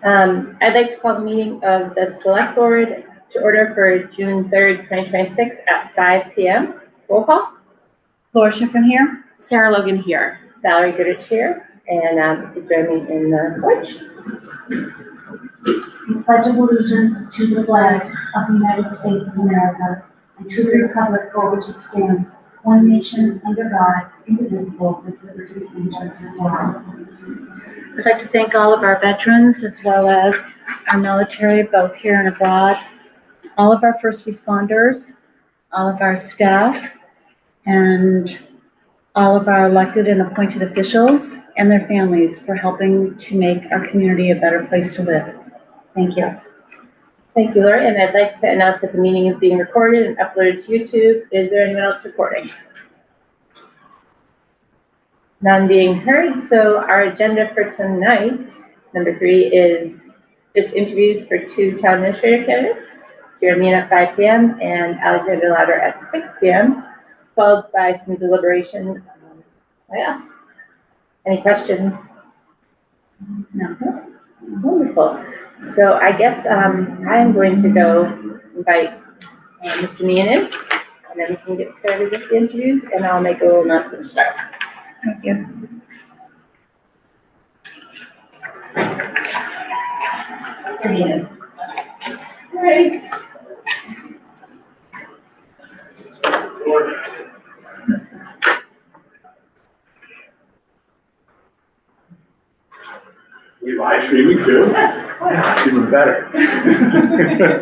I'd like to call the meeting of the Select Board to order for June 3rd, 2026 at 5 p.m. Roll call. Laura Schiffrin here. Sarah Logan here. Valerie Goodrich here. And if you join me in the pledge. I pledge of allegiance to the flag of the United States of America and to the republic for which it stands, one nation under God, indivisible, with liberty and justice for all. I'd like to thank all of our veterans as well as our military, both here and abroad, all of our first responders, all of our staff, and all of our elected and appointed officials and their families for helping to make our community a better place to live. Thank you. Thank you, Laura. And I'd like to announce that the meeting is being recorded and uploaded to YouTube. Is there anyone else recording? None being heard. So our agenda for tonight, number 3, is just interviews for 2 town administrator candidates. Jeremy at 5 p.m. and Alexander Louder at 6 p.m., followed by some deliberation by us. Any questions? No. Wonderful. So I guess I'm going to go invite Mr. Meehan in, and then we can get started with the interviews, and I'll make a little note for the start. Thank you. All right. We live streaming too? Yes. Yeah, it's even better.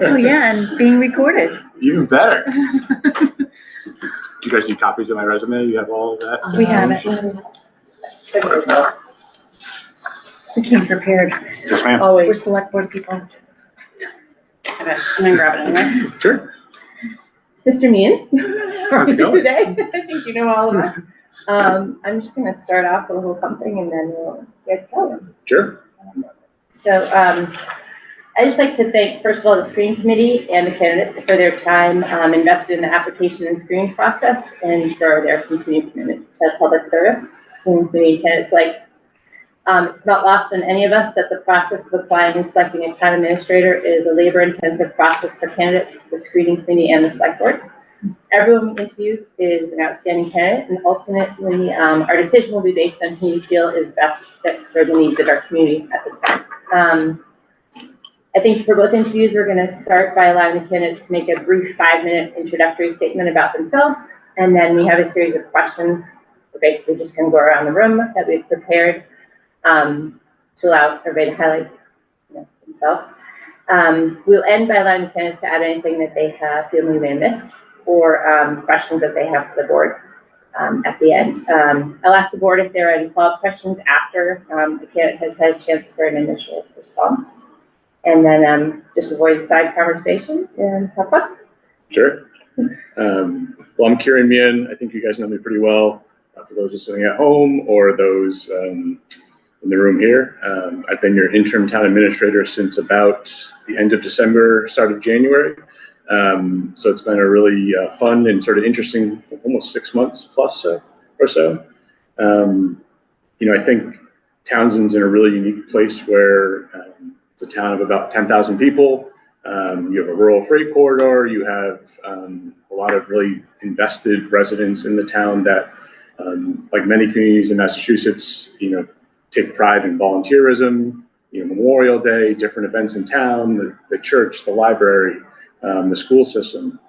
Oh yeah, and being recorded. Even better. You guys need copies of my resume? You have all of that? We have it. We came prepared. Yes, ma'am. We're Always. select board people. Okay, I'm gonna grab it anyway. Sure. Mr. Meehan, how are How's it you going? today? I think you know all of us. I'm just going to start off with a little something and then we'll get going. Sure. So I'd just like to thank, first of all, the screening committee and the candidates for their time invested in the application and screening process and for their continued commitment to public service. Screening committee candidates it's not lost on any of us that the process of applying and selecting a town administrator is a labor-intensive process for candidates, the screening committee, and the select board. Everyone we interviewed is an outstanding candidate, and ultimately our decision will be based on who we feel is best fit for the needs of our community at this time. I think for both interviews, we're going to start by allowing the candidates to make a brief 5-minute introductory statement about themselves, and then we have a series of questions. We're basically just going to go around the room that we've prepared to allow everybody to highlight themselves. We'll end by allowing the candidates to add anything that they have feel we may have missed or questions that they have for the board at the end. I'll ask the board if there are any follow-up questions after the candidate has had a chance for an initial response. And then just avoid side conversations and have fun. Sure. Well, I'm Kieran Meehan. I think you guys know me pretty well. For those just sitting at home or those in the room here. I've been your interim town administrator since about the end of December, start of January. So it's been a really fun and sort of interesting, almost 6 months plus or so. I think Townsend's in a really unique place where it's a town of about 10,000 people. You have a rural freight corridor. You have a lot of really invested residents in the town that, like many communities in Massachusetts, take pride in volunteerism, Memorial Day, different events in town, the church, the library, the school system,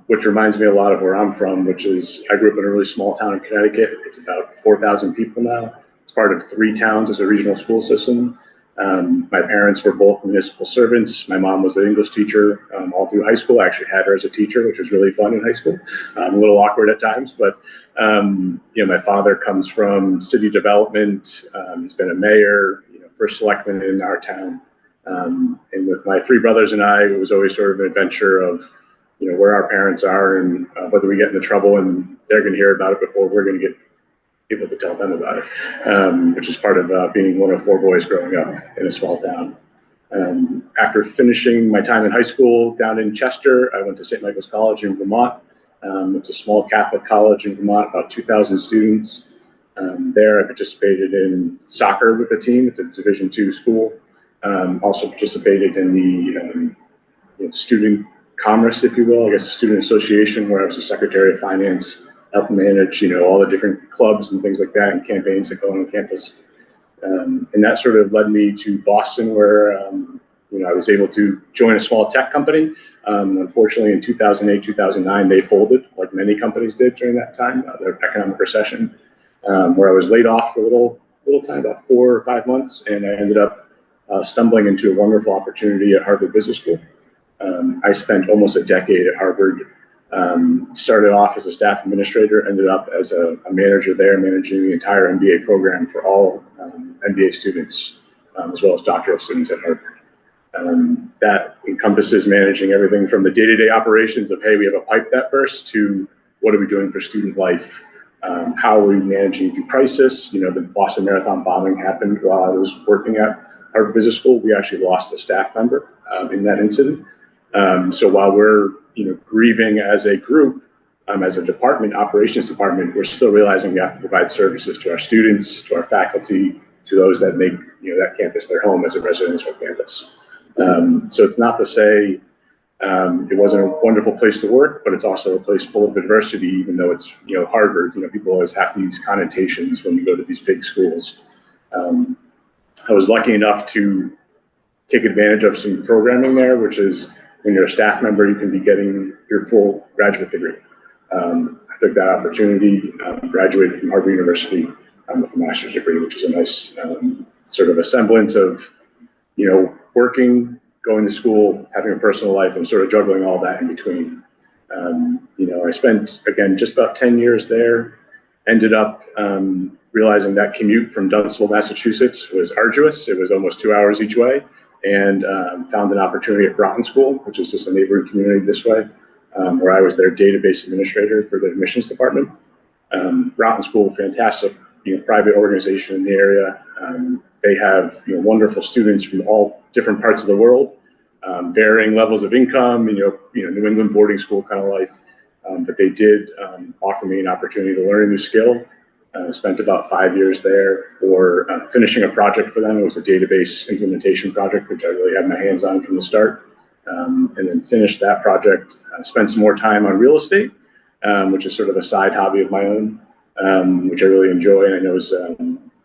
which reminds me a lot of where I'm from, which is I grew up in a really small town in Connecticut. It's about 4,000 people now. It's part of 3 towns as a regional school system. My parents were both municipal servants. My mom was an English teacher all through high school. I actually had her as a teacher, which was really fun in high school. A little awkward at times, but my father comes from city development. He's been a mayor, first selectman in our town. And with my 3 brothers and I, it was always sort of an adventure of, where our parents are and whether we get into trouble and they're going to hear about it before we're going to get people to tell them about it, which is part of being one of 4 boys growing up in a small town. After finishing my time in high school down in Chester, I went to St. Michael's College in Vermont. It's a small Catholic college in Vermont, about 2,000 students. There I participated in soccer with the team. It's a Division II school. Also participated in the student commerce, if you will, I guess the student association, where I was the secretary of finance, helped manage, all the different clubs and things like that and campaigns that go on campus. And that sort of led me to Boston, where, I was able to join a small tech company. Unfortunately, in 2008, 2009, they folded, like many companies did during that time, their economic recession, where I was laid off for a little time, about 4 or 5 months, and I ended up stumbling into a wonderful opportunity at Harvard Business School. I spent almost a decade at Harvard. Started off as a staff administrator, ended up as a manager there, managing the entire MBA program for all MBA students, as well as doctoral students at Harvard. That encompasses managing everything from the day-to-day operations of, hey, we have a pipe that burst, to what are we doing for student life? How are we managing through crisis? The Boston Marathon bombing happened while I was working at Harvard Business School. We actually lost a staff member in that incident. So while we're grieving as a group, as a department, operations department, we're still realizing we have to provide services to our students, to our faculty, to those that make that campus their home as a residential campus. So it's not to say it wasn't a wonderful place to work, but it's also a place full of adversity, even though it's Harvard. People always have these connotations when you go to these big schools. I was lucky enough to take advantage of some programming there, which is when you're a staff member, you can be getting your full graduate degree. I took that opportunity, graduated from Harvard University with a master's degree, which is a nice sort of a semblance of, working, going to school, having a personal life, and sort of juggling all that in between. I spent, again, just about 10 years there, ended up realizing that commute from Dunstable, Massachusetts was arduous. It was almost 2 hours each way, and found an opportunity at Broughton School, which is just a neighboring community this way, where I was their database administrator for the admissions department. Broughton School, fantastic, private organization in the area. They have wonderful students from all different parts of the world, varying levels of income, New England boarding school kind of life. But they did offer me an opportunity to learn a new skill. Spent about 5 years there for finishing a project for them. It was a database implementation project, which I really had my hands on from the start. And then finished that project, spent some more time on real estate, which is sort of a side hobby of my own, which I really enjoy, and I know is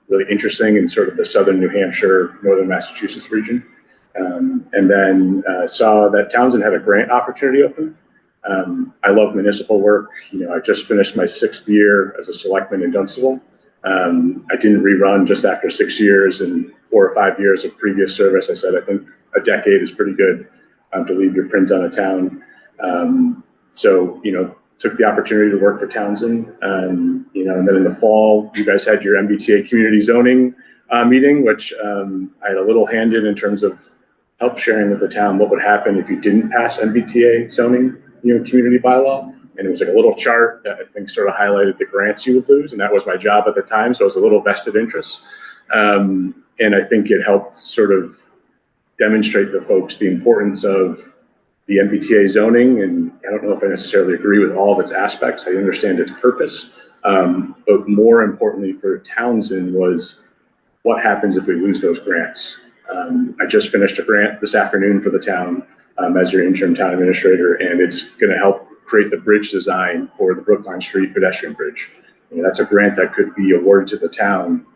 really interesting in sort of the southern New Hampshire, northern Massachusetts region. And then saw that Townsend had a grant opportunity open. I love municipal work. I just finished my 6th year as a selectman in Dunstable. I didn't rerun just after 6 years and 4 or 5 years of previous service. I said, I think a decade is pretty good to leave your print on a town. So, took the opportunity to work for Townsend. And then in the fall, you guys had your MBTA community zoning meeting, which I had a little hand in terms of help sharing with the town what would happen if you didn't pass MBTA zoning, community bylaw. And it was like a little chart that I think sort of highlighted the grants you would lose. And that was my job at the time. So it was a little vested interest. And I think it helped sort of demonstrate to folks the importance of the MBTA zoning. And I don't know if I necessarily agree with all of its aspects. I understand its purpose. But more importantly for Townsend was what happens if we lose those grants. I just finished a grant this afternoon for the town as your interim town administrator, and it's going to help create the bridge design for the Brookline Street pedestrian bridge. That's a grant that could be awarded to the town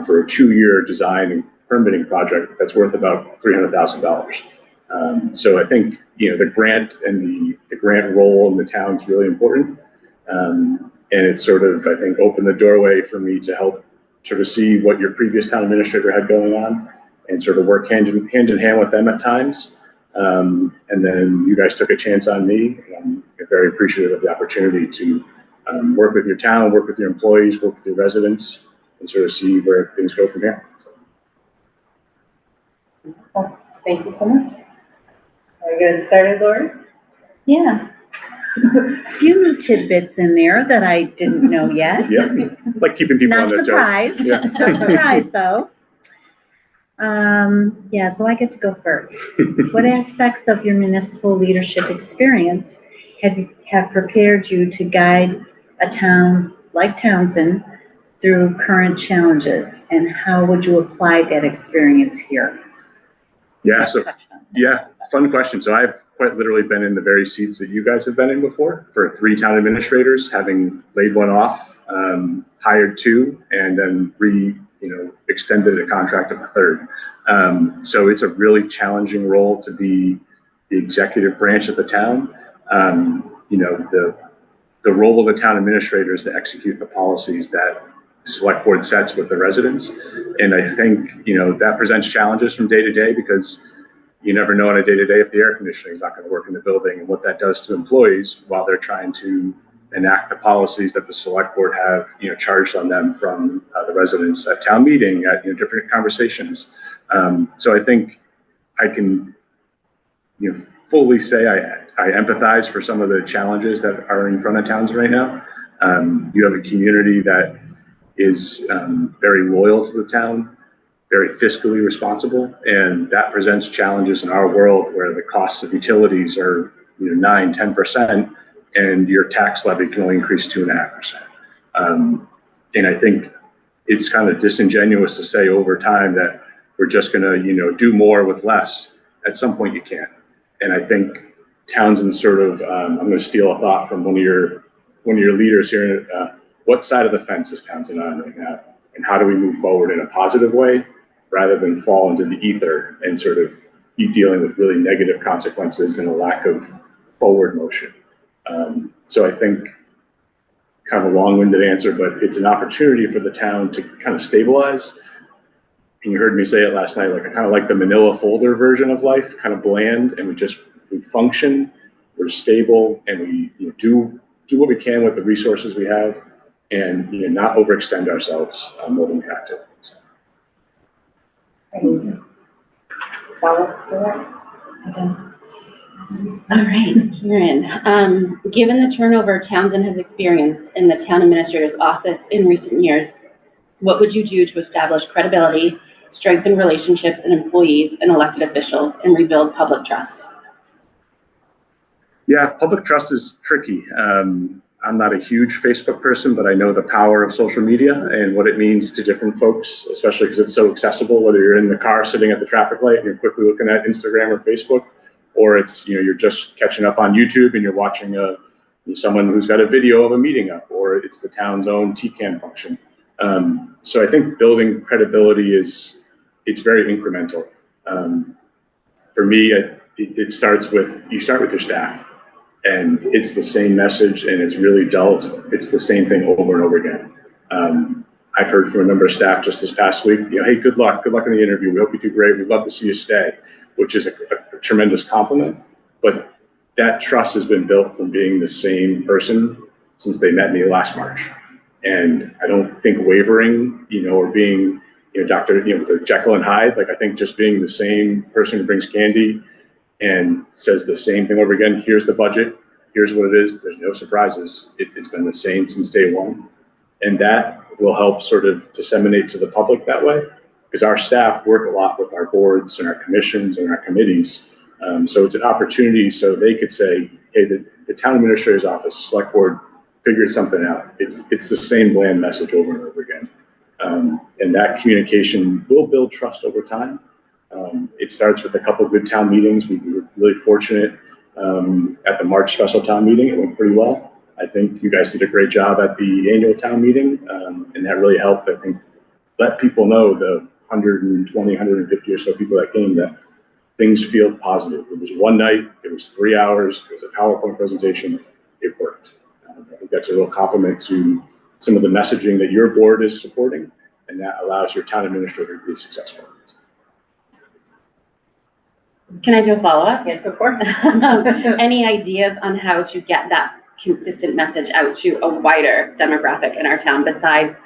for a 2-year design and permitting project that's worth about $300,000. So I think the grant and the grant role in the town is really important, and it's sort of, I think, opened the doorway for me to help sort of see what your previous town administrator had going on and sort of work hand in hand with them at times. And then you guys took a chance on me. I'm very appreciative of the opportunity to work with your town, work with your employees, work with your residents, and sort of see where things go from here. Well, thank you so much. Are we get started, Lori? Yeah. A few tidbits in there that I didn't know yet. Yeah, it's like keeping people on Not their toes. surprised. Yeah. Not surprised, though. Yeah, so I get to go first. What aspects of your municipal leadership experience have prepared you to guide a town like Townsend through current challenges, and how would you apply that experience here? Yeah, so, touched on some yeah, of that. fun question. So I've quite literally been in the very seats that you guys have been in before for 3 town administrators, having laid one off, hired 2, and then extended a contract of a 3rd. So it's a really challenging role to be the executive branch of the town. The role of the town administrator is to execute the policies that the select board sets with the residents. And I think, that presents challenges from day to day, because you never know on a day-to-day if the air conditioning is not going to work in the building, and what that does to employees while they're trying to enact the policies that the select board have, charged on them from the residents at town meeting, at different conversations. So I think I can, fully say I empathize for some of the challenges that are in front of towns right now. You have a community that is very loyal to the town, very fiscally responsible, and that presents challenges in our world where the costs of utilities are 9-10%, and your tax levy can only increase 2.5%. And I think it's kind of disingenuous to say over time that we're just going to do more with less. At some point you can't. And I think Townsend sort of, I'm going to steal a thought from one of your leaders here. What side of the fence is Townsend on right now? And how do we move forward in a positive way rather than fall into the ether and sort of be dealing with really negative consequences and a lack of forward motion? So I think kind of a long-winded answer, but it's an opportunity for the town to kind of stabilize. And you heard me say it last night, like I kind of like the manila folder version of life, kind of bland, and we function, we're stable, and we do what we can with the resources we have, and not overextend ourselves more than we have to. So. Thank you. Follow-ups to that? All right, Karen. Given the turnover Townsend has experienced in the town administrator's office in recent years, what would you do to establish credibility, strengthen relationships and employees and elected officials, and rebuild public trust? Yeah, public trust is tricky. I'm not a huge Facebook person, but I know the power of social media and what it means to different folks, especially because it's so accessible, whether you're in the car sitting at the traffic light and you're quickly looking at Instagram or Facebook, or it's, you're just catching up on YouTube and you're watching someone who's got a video of a meeting up, or it's the town's own TCAM function. So I think building credibility it's very incremental. For me, it starts with, you start with your staff, and it's the same message, and it's really dull. It's the same thing over and over again. I've heard from a number of staff just this past week, hey, good luck in the interview. We hope you do great. We'd love to see you stay, which is a tremendous compliment. But that trust has been built from being the same person since they met me last March. And I don't think wavering, or being, Dr. With the Jekyll and Hyde, I think just being the same person who brings candy and says the same thing over again. Here's the budget. Here's what it is. There's no surprises. It's been the same since day one. And that will help sort of disseminate to the public that way, because our staff work a lot with our boards and our commissions and our committees. So it's an opportunity so they could say, hey, the town administrator's office, select board, figured something out. It's the same bland message over and over again. And that communication will build trust over time. It starts with a couple of good town meetings. We were really fortunate at the March special town meeting. It went pretty well. I think you guys did a great job at the annual town meeting, and that really helped, I think, let people know, the 120, 150 or so people that came, that things feel positive. It was one night, it was 3 hours, it was a PowerPoint presentation, it worked. I think that's a real compliment to some of the messaging that your board is supporting, and that allows your town administrator to be successful. Can I do a follow-up? Yes, of course. Any ideas on how to get that consistent message out to a wider demographic in our town, besides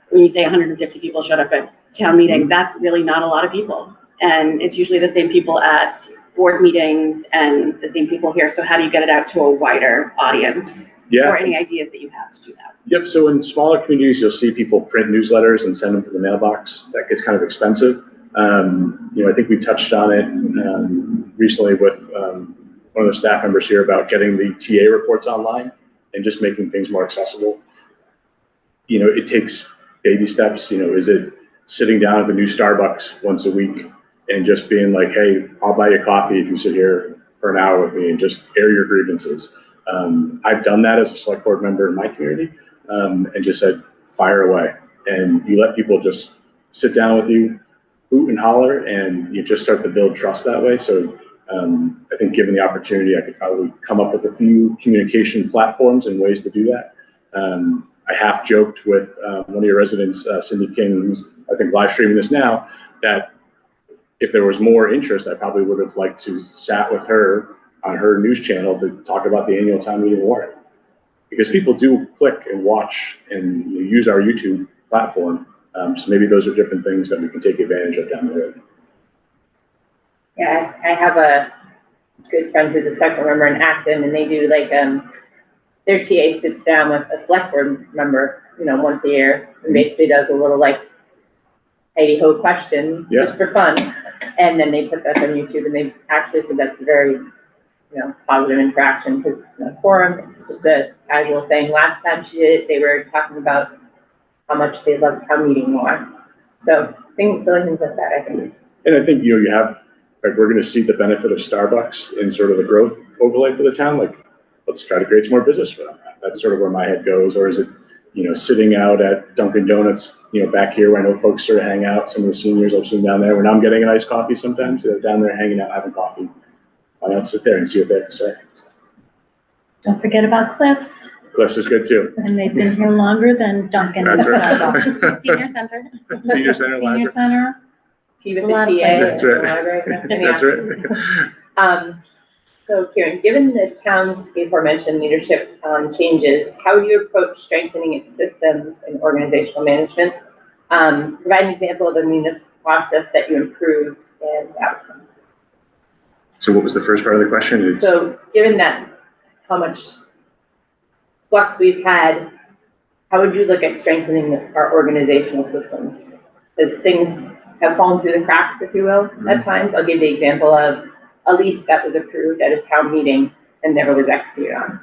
when you say 150 people showed up at town meeting? That's really not a lot of people. And it's usually the same people at board meetings and the same people here. So how do you get it out to a wider audience? Yeah. Or any ideas that you have to do that? Yep. So in smaller communities, you'll see people print newsletters and send them to the mailbox. That gets kind of expensive. I think we touched on it recently with one of the staff members here about getting the TA reports online and just making things more accessible. It takes baby steps. Is it sitting down at the new Starbucks once a week and just being like, hey, I'll buy you coffee if you sit here for an hour with me and just air your grievances. I've done that as a select board member in my community, and just said, fire away. And you let people just sit down with you, hoot and holler, and you just start to build trust that way. So I think given the opportunity, I could probably come up with a few communication platforms and ways to do that. I half joked with one of your residents, Cindy King, who's I think live streaming this now, that if there was more interest, I probably would have liked to sat with her on her news channel to talk about the annual town meeting warrant. Because people do click and watch and use our YouTube platform. So maybe those are different things that we can take advantage of down the road. Yeah, I have a good friend who's a second member in Acton, and they do like, their TA sits down with a select board member, once a year, and basically does a little like Heidi Ho question, just for fun. And then they put that on YouTube, and they actually said that's a very, positive interaction because it's not a forum, it's just a casual thing. Last time she did it, they were talking about how much they love town meeting more. So silly things like that, I think. And I think, you have, like, we're going to see the benefit of Starbucks in sort of the growth overlay for the town. Like, let's try to create some more business for them. That's sort of where my head goes. Or is it, sitting out at Dunkin' Donuts, back here where I know folks sort of hang out. Some of the seniors I've seen down there when I'm getting an iced coffee sometimes, they're down there hanging out, having coffee. Why not sit there and see what they have to say? Don't forget about Cliff's, Cliff's is good too. and they've been here longer than Dunkin' and That's right. Starbucks. Senior center. Senior center. Senior Center, Tea with A the lot of TA. places. That's right. Library, That's right. So Karen, given the town's aforementioned leadership changes, how do you approach strengthening its systems and organizational management? Provide an example of a municipal process that you improved and outcome. So what was the first part of the question? So given that, how much flux we've had, how would you look at strengthening our organizational systems? Because things have fallen through the cracks, if you will, at times. I'll give the example of a lease that was approved at a town meeting and never was executed on.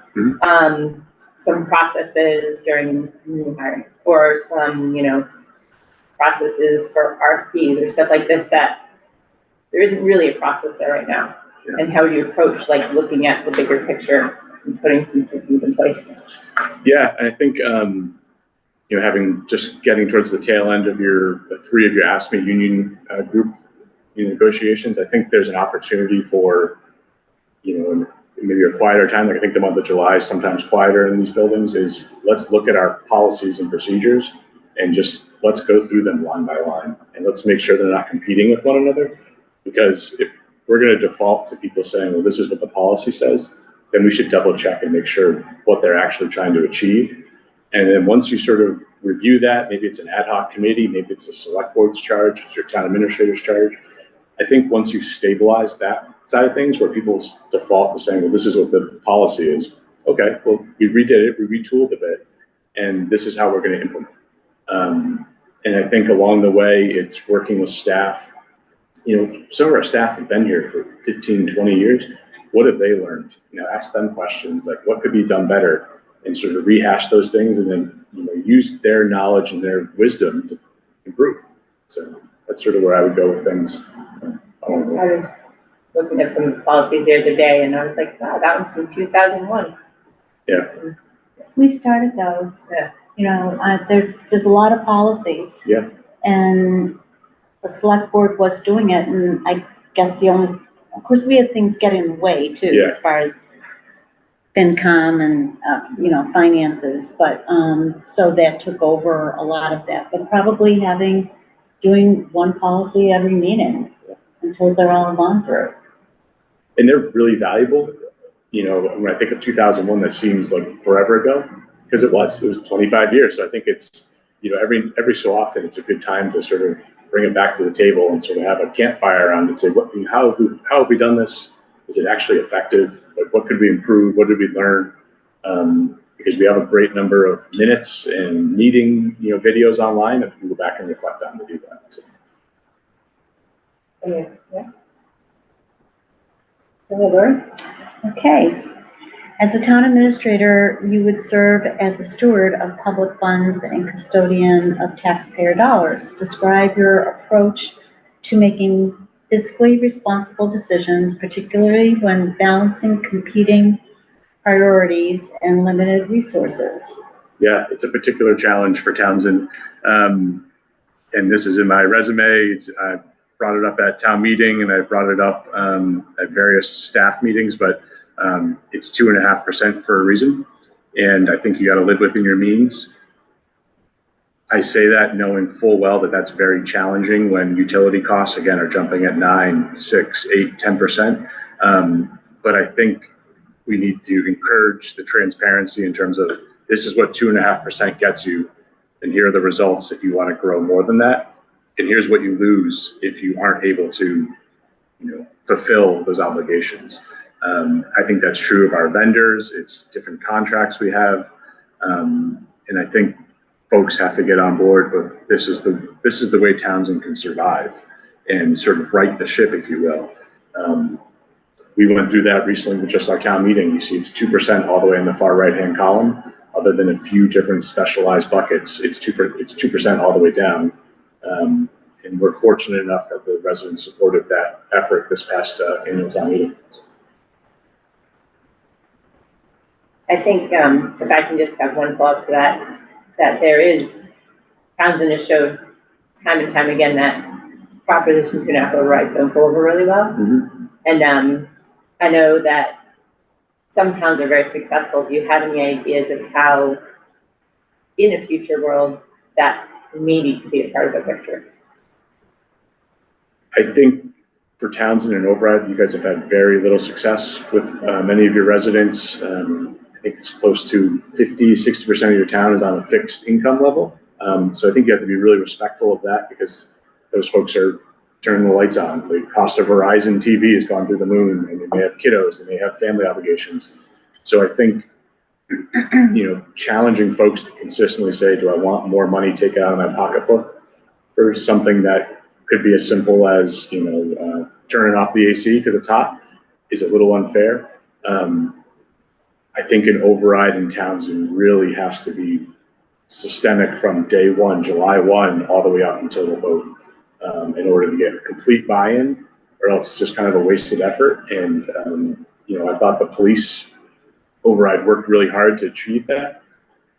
Some processes during new hiring, or some, processes for RFPs or stuff like this that there isn't really a process there right now. Yeah. And how do you approach like looking at the bigger picture and putting some systems in place? Yeah, I think getting towards the tail end of the three of your Ask Me Union group negotiations, I think there's an opportunity for, maybe a quieter time. Like I think the month of July is sometimes quieter in these buildings. Is let's look at our policies and procedures and just let's go through them line by line, and let's make sure they're not competing with one another. Because if we're going to default to people saying, well, this is what the policy says, then we should double check and make sure what they're actually trying to achieve. And then once you sort of review that, maybe it's an ad hoc committee, maybe it's the select board's charge, it's your town administrator's charge. I think once you stabilize that side of things where people default to saying, well, this is what the policy is. Okay, well, we redid it, we retooled a bit, and this is how we're going to implement. And I think along the way, it's working with staff. Some of our staff have been here for 15, 20 years. What have they learned? Ask them questions like what could be done better and sort of rehash those things and then, use their knowledge and their wisdom to improve. So that's sort of where I would go with things. I was looking at some policies the other day and I was like, wow, that one's from 2001. Yeah. we started those. Yeah. There's a lot of policies. Yeah. And the select board was doing it, and I guess of course, we had things get in the way too, Yeah. as far as FinCom and, finances, but, so that took over a lot of that, but probably doing one policy every meeting until they're all gone through. And they're really valuable. When I think of 2001, that seems like forever ago, because it was 25 years. So I think it's, every so often it's a good time to sort of bring it back to the table and sort of have a campfire around and say, how have we done this? Is it actually effective? Like, what could we improve? What did we learn? Because we have a great number of minutes and meeting, videos online that we can go back and reflect on to do that. So. Yeah. Lori? Okay. As a town administrator, you would serve as a steward of public funds and custodian of taxpayer dollars. Describe your approach to making fiscally responsible decisions, particularly when balancing competing priorities and limited resources. Yeah, it's a particular challenge for Townsend. And this is in my resume. I brought it up at town meeting and I brought it up at various staff meetings, but it's 2.5% for a reason. And I think you got to live within your means. I say that knowing full well that that's very challenging when utility costs, again, are jumping at 9, 6, 8, 10%. But I think we need to encourage the transparency in terms of this is what 2.5% gets you, and here are the results if you want to grow more than that. And here's what you lose if you aren't able to, fulfill those obligations. I think that's true of our vendors. It's different contracts we have, and I think folks have to get on board. But this is the way Townsend can survive and sort of right the ship, if you will. We went through that recently with just our town meeting. You see, it's 2% all the way in the far right-hand column. Other than a few different specialized buckets, it's 2% all the way down. And we're fortunate enough that the residents supported that effort this past annual town meeting. I think if I can just have one thought for that there is, Townsend has showed time and time again that Proposition 2.5 overrides don't go over really well. Mm-hmm. And I know that some towns are very successful. Do you have any ideas of how, in a future world, that maybe could be a part of the picture? I think for Townsend and override, you guys have had very little success with many of your residents. I think it's close to 50, 60% of your town is on a fixed income level. So I think you have to be really respectful of that because those folks are turning the lights on. The cost of Verizon TV has gone through the moon, and they may have kiddos and they have family obligations. So I think, challenging folks to consistently say, do I want more money taken out of my pocketbook for something that could be as simple as, turning off the AC because it's hot is a little unfair. I think an override in Townsend really has to be systemic from day one, July 1, all the way up until the vote. In order to get a complete buy-in, or else it's just kind of a wasted effort. And, I thought the police override worked really hard to achieve that.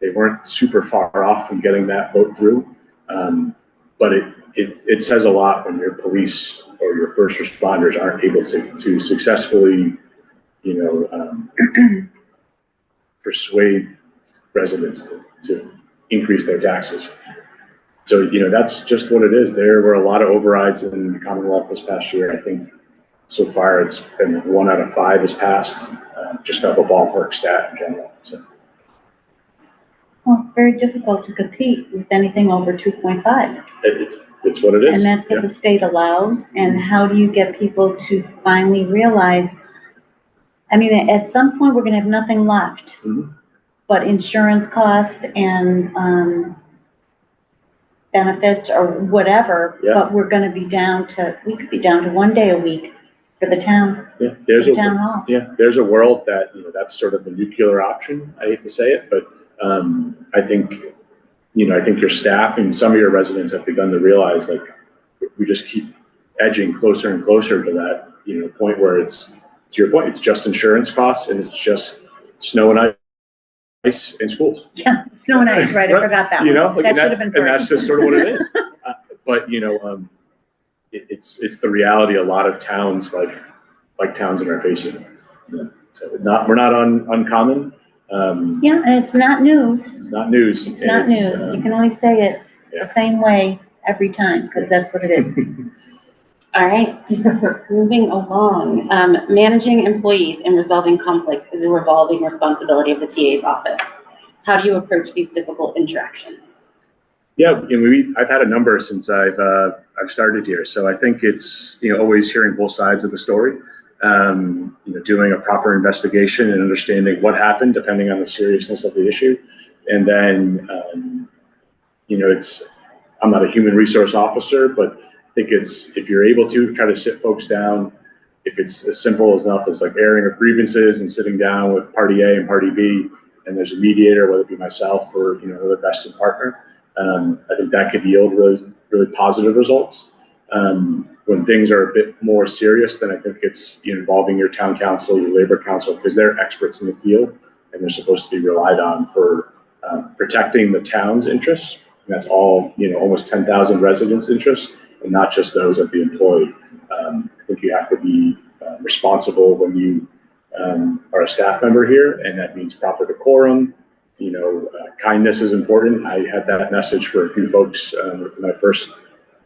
They weren't super far off from getting that vote through. But it says a lot when your police or your first responders aren't able to successfully, persuade residents to increase their taxes. So, that's just what it is. There were a lot of overrides in the Commonwealth this past year. I think so far it's been 1 out of 5 has passed, just kind of a ballpark stat in general. So. Well, it's very difficult to compete with anything over 2.5. It's what it is. And that's what the state allows. And how do you get people to finally realize, at some point we're going to have nothing left, but insurance cost and, benefits or whatever, but we're going to be we could be down to 1 day a week for the town. Yeah, there's town hall. Yeah, there's a world that, that's sort of the nuclear option. I hate to say it, but I think your staff and some of your residents have begun to realize, like, we just keep edging closer and closer to that, point where it's, to your point, it's just insurance costs and it's just snow and ice in schools. Yeah, snow and ice, right? I forgot that one. That should have been first. And that's just sort of what it is. But it's the reality a lot of towns like Townsend are facing. So we're not uncommon. Yeah, and it's not news. It's not news. It's not news. You can only say it the same way every time because that's what it is. All right, moving along. Managing employees and resolving conflicts is a revolving responsibility of the TA's office. How do you approach these difficult interactions? Yeah, I've had a number since I've started here. So I think it's, always hearing both sides of the story, doing a proper investigation and understanding what happened depending on the seriousness of the issue. And then, I'm not a human resource officer, but I think if you're able to try to sit folks down, if it's as simple as enough as like airing of grievances and sitting down with party A and party B, and there's a mediator, whether it be myself or, another vested partner, I think that could yield really, really positive results. When things are a bit more serious, then I think it's involving your town council, your labor council, because they're experts in the field and they're supposed to be relied on for protecting the town's interests. And that's all, almost 10,000 residents' interests, and not just those of the employee. I think you have to be responsible when you are a staff member here, and that means proper decorum. Kindness is important. I had that message for a few folks within my first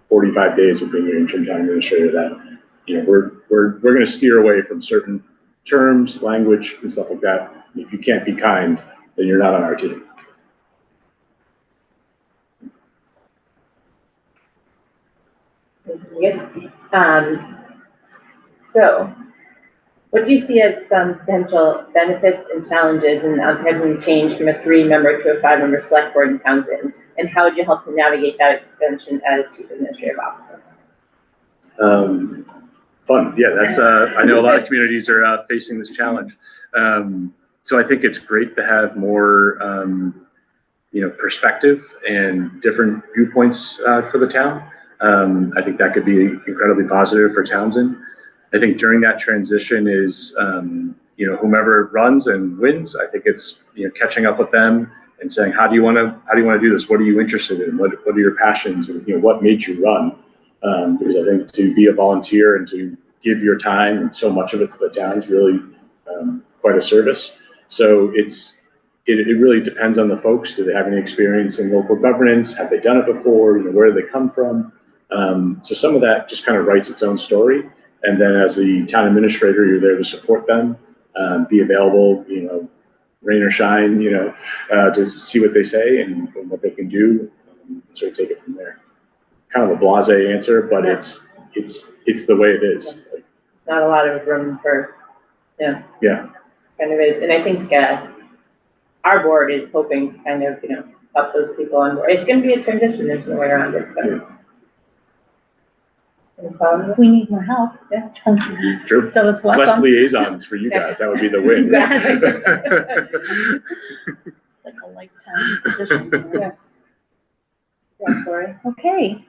45 days of being an interim town administrator, that we're going to steer away from certain terms, language, and stuff like that. If you can't be kind, then you're not on our team. Good. So, what do you see as some potential benefits and challenges in having changed from a 3-member to a 5-member select board in Townsend? And how would you help to navigate that extension as Chief Administrative Officer? Fun. Yeah, that's, I know a lot of communities are facing this challenge. So I think it's great to have more, perspective and different viewpoints for the town. I think that could be incredibly positive for Townsend. I think during that transition is, whomever runs and wins, I think it's, catching up with them and saying, how do you want to do this? What are you interested in? What are your passions? And, what made you run? Because I think to be a volunteer and to give your time and so much of it to the town is really quite a service. So it really depends on the folks. Do they have any experience in local governance? Have they done it before? Where do they come from? So some of that just kind of writes its own story. And then as the town administrator, you're there to support them, be available, rain or shine, to see what they say and what they can do, and sort of take it from there. Kind of a blasé answer, but it's the way it is. Not a lot of room for, Yeah. kind of is. And I think our board is hoping to kind of, help those people on board. It's going to be a transition. There's no way around it. So. Yeah. We need more help. Yeah. True. So it's Less welcome. liaisons for you guys. That would be the win. It's like a lifetime position. Yeah, Corey. Okay.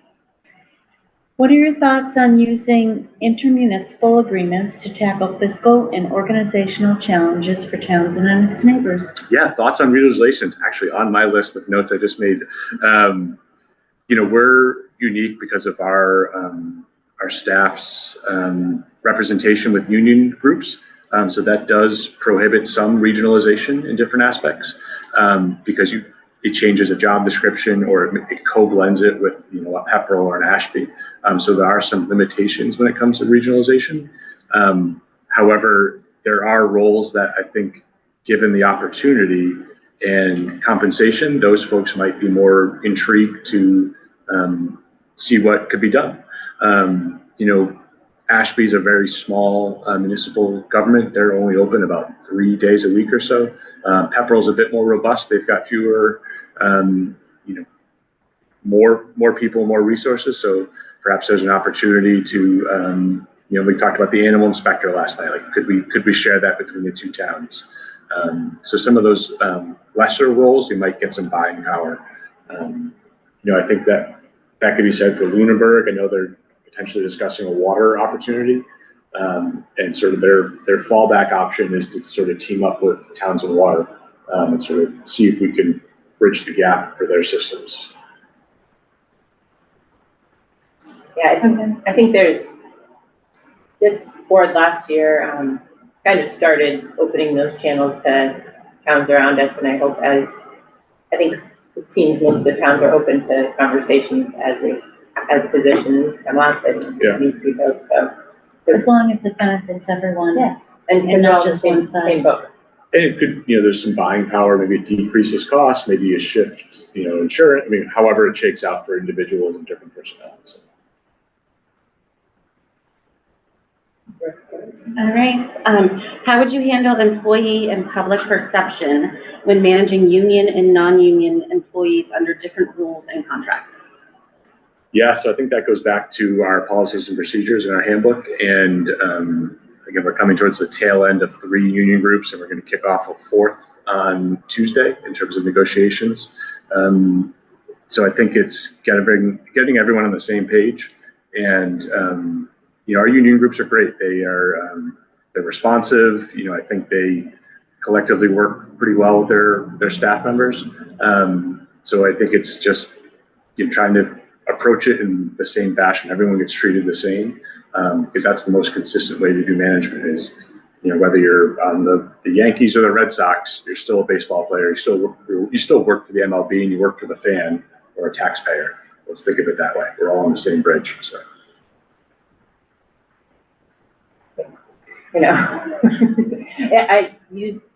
What are your thoughts on using intermunicipal agreements to tackle fiscal and organizational challenges for Townsend and its neighbors? Yeah, thoughts on regionalization is actually on my list of notes I just made. We're unique because of our staff's representation with union groups. So that does prohibit some regionalization in different aspects because it changes a job description or it co-blends it with a Pepperell or an Ashby. So there are some limitations when it comes to regionalization. However, there are roles that I think, given the opportunity and compensation, those folks might be more intrigued to see what could be done. Ashby is a very small municipal government. They're only open about 3 days a week or so. Pepperell's a bit more robust. They've got fewer, more people, more resources. So perhaps there's an opportunity to, we talked about the animal inspector last night. Like, could we share that between the two towns? So some of those lesser roles, you might get some buying power. I think that could be said for Lunenburg. I know they're potentially discussing a water opportunity, and sort of their fallback option is to sort of team up with Townsend Water and sort of see if we can bridge the gap for their systems. Yeah, I think there's this board last year kind of started opening those channels to towns around us, and I think it seems most of the towns are open to conversations as positions come up and need to be built. So As long as it benefits everyone. Yeah. And not not just just one side. same boat. And it could, there's some buying power, maybe it decreases costs, maybe a shift, insurance. I mean, however it shakes out for individuals and different personnel. So. All right. How would you handle employee and public perception when managing union and non-union employees under different rules and contracts? Yeah, so I think that goes back to our policies and procedures in our handbook. And again, we're coming towards the tail end of 3 union groups, and we're going to kick off a 4th on Tuesday in terms of negotiations. So I think it's getting everyone on the same page And, our union groups are great. They're responsive. I think they collectively work pretty well with their staff members. So I think it's just trying to approach it in the same fashion. Everyone gets treated the same, because that's the most consistent way to do management is, whether you're on the Yankees or the Red Sox, you're still a baseball player. You still work for the MLB and you work for the fan or a taxpayer. Let's think of it that way. We're all on the same bridge. So.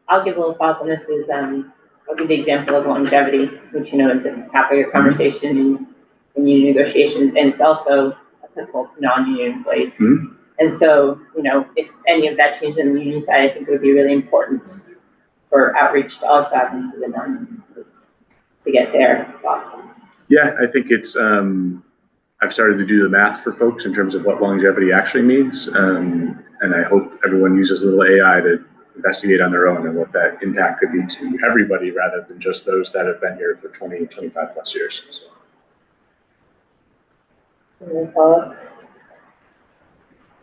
I'll give a little thought on this I'll give the example of longevity, which, is at the top of your conversation in union negotiations, and it's also applicable to non-union employees. Mm-hmm. And so, if any of that changes in the union side, I think it would be really important for outreach to also happen to the non-union employees to get their thoughts. Yeah, I think it's, I've started to do the math for folks in terms of what longevity actually means. And I hope everyone uses a little AI to investigate on their own and what that impact could be to everybody rather than just those that have been here for 20, 25 plus years. So. Any follow-ups?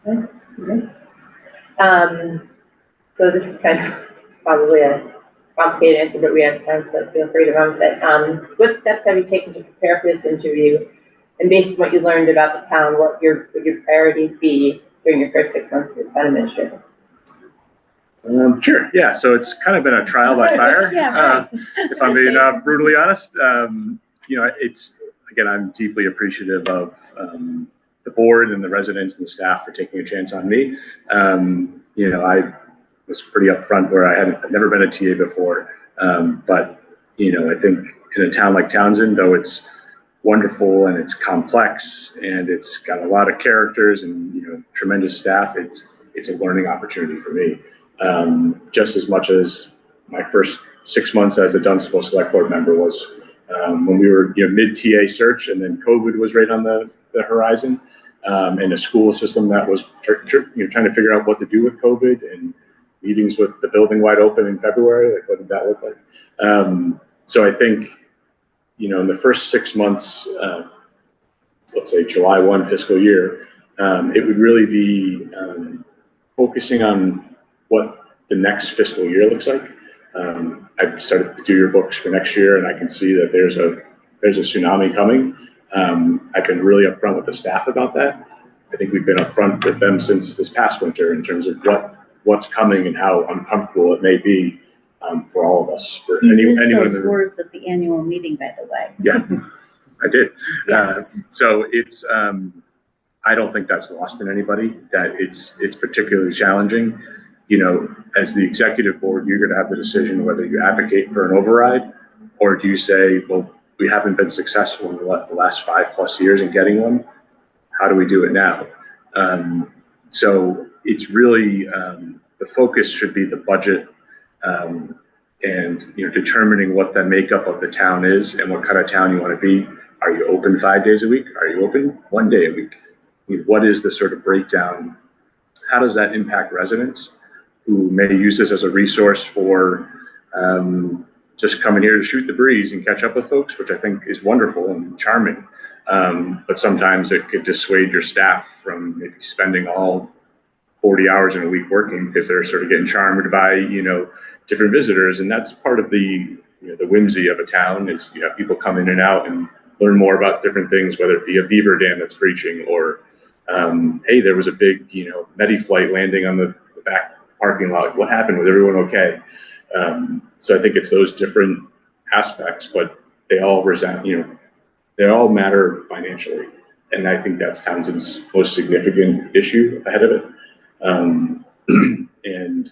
Okay. So this is kind of probably a complicated answer, but we have time, so feel free to run with it. What steps have you taken to prepare for this interview? And based on what you learned about the town, what would your priorities be during your first 6 months as town administrator? Sure. Yeah. So it's kind of been a trial by fire. Yeah, right. If I'm being brutally honest, it's, again, I'm deeply appreciative of the board and the residents and the staff for taking a chance on me. I was pretty upfront where I'd never been a TA before. But, I think in a town like Townsend, though it's wonderful and it's complex and it's got a lot of characters and, tremendous staff, it's a learning opportunity for me. Just as much as my first 6 months as a Dunstable Select Board member was when we were mid TA search, and then COVID was right on the horizon, and a school system that was trying to figure out what to do with COVID, and meetings with the building wide open in February. Like, what did that look like? So I think in the first 6 months, let's say July 1 fiscal year, it would really be focusing on what the next fiscal year looks like. I've started to do your books for next year, and I can see that there's a tsunami coming. I've been really upfront with the staff about that. I think we've been upfront with them since this past winter in terms of what's coming and how uncomfortable it may be for all of us. For you used those words at the annual meeting, by the way. Yeah, I did. Yes. So it's I don't think that's lost in anybody, that it's particularly challenging. As the executive board, you're going to have the decision whether you advocate for an override, or do you say, well, we haven't been successful in the last 5+ years in getting one. How do we do it now? So it's really, the focus should be the budget, and determining what the makeup of the town is and what kind of town you want to be. Are you open 5 days a week? Are you open 1 day a week? What is the sort of breakdown? How does that impact residents who may use this as a resource for just coming here to shoot the breeze and catch up with folks, which I think is wonderful and charming. But sometimes it could dissuade your staff from maybe spending all 40 hours in a week working because they're sort of getting charmed by, different visitors. And that's part of the whimsy of a town is you have people come in and out and learn more about different things, whether it be a beaver dam that's breaching or, hey, there was a big, Medi-flight landing on the back parking lot. What happened? Was everyone okay? So I think it's those different aspects, but they all they all matter financially. And I think that's Townsend's most significant issue ahead of it. And,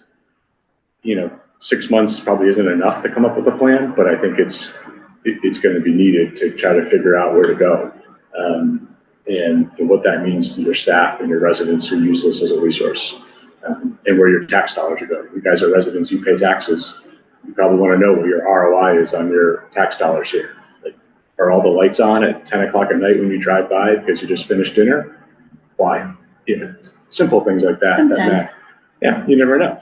6 months probably isn't enough to come up with a plan, but I think it's going to be needed to try to figure out where to go. And what that means to your staff and your residents who use this as a resource, and where your tax dollars are going. You guys are residents, you pay taxes. You probably want to know what your ROI is on your tax dollars here. Like, are all the lights on at 10 o'clock at night when you drive by because you just finished dinner? Why? Simple things like that. Sometimes. Yeah, you never know.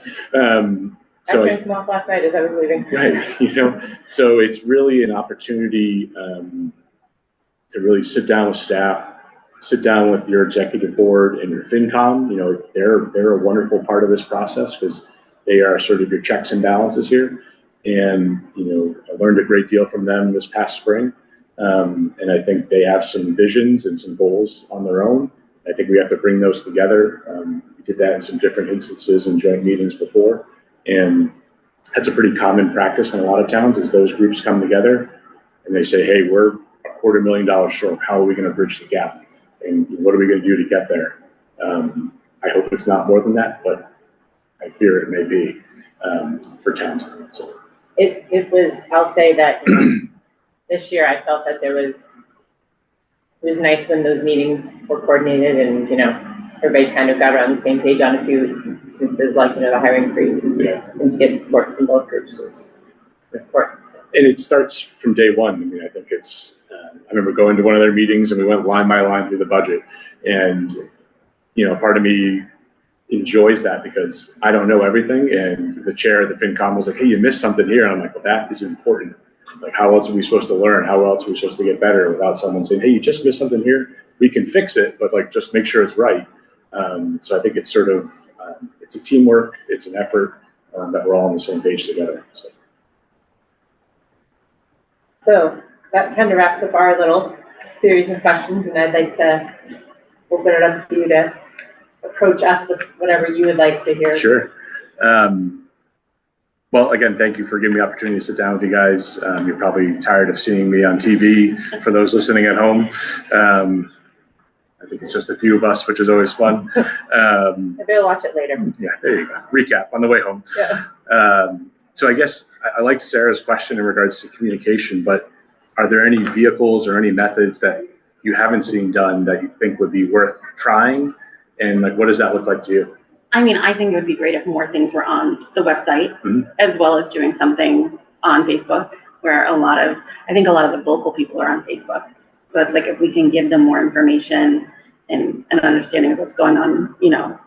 I turned some off last night as I was leaving. Right, so it's really an opportunity to really sit down with staff, sit down with your executive board and your FinCom. You know, they're a wonderful part of this process because they are sort of your checks and balances here. And, you know, I learned a great deal from them this past spring. And I think they have some visions and some goals on their own. I think we have to bring those together. We did that in some different instances in joint meetings before. And that's a pretty common practice in a lot of towns is those groups come together and they say, hey, we're $250,000 short. How are we going to bridge the gap? And what are we going to do to get there? I hope it's not more than that, but I fear it may be for towns. So. It was, I'll say that, you know, this year I felt that it was nice when those meetings were coordinated and, you know, everybody kind of got around the same page on a few instances, like, you know, the hiring freeze. Yeah. And to get support from both groups was important. So. And it starts from day one. I mean, I think it's, I remember going to one of their meetings and we went line by line through the budget. And, you know, part of me enjoys that because I don't know everything. And the chair of the FinCom was like, hey, you missed something here. And I'm like, well, that is important. Like, how else are we supposed to learn? How else are we supposed to get better without someone saying, hey, you just missed something here. We can fix it, but like, just make sure it's right. So I think it's sort of, it's a teamwork. It's an effort that we're all on the same page together. So that kind of wraps up our little series of questions, and I'd like to open it up to you to approach us with whatever you would like to hear. Sure. Well, again, thank you for giving me the opportunity to sit down with you guys. You're probably tired of seeing me on TV for those listening at home. I think it's just a few of us, which is always fun. Maybe I'll watch it later. Yeah, there you go. Recap on the way home. Yeah. So I guess I liked Sarah's question in regards to communication, but are there any vehicles or any methods that you haven't seen done that you think would be worth trying? And like, what does that look like to you? I mean, I think it would be great if more things were on the website, Mhm. as well as doing something on Facebook, where I think a lot of the local people are on Facebook. So it's like if we can give them more information and an understanding of what's going on, you know,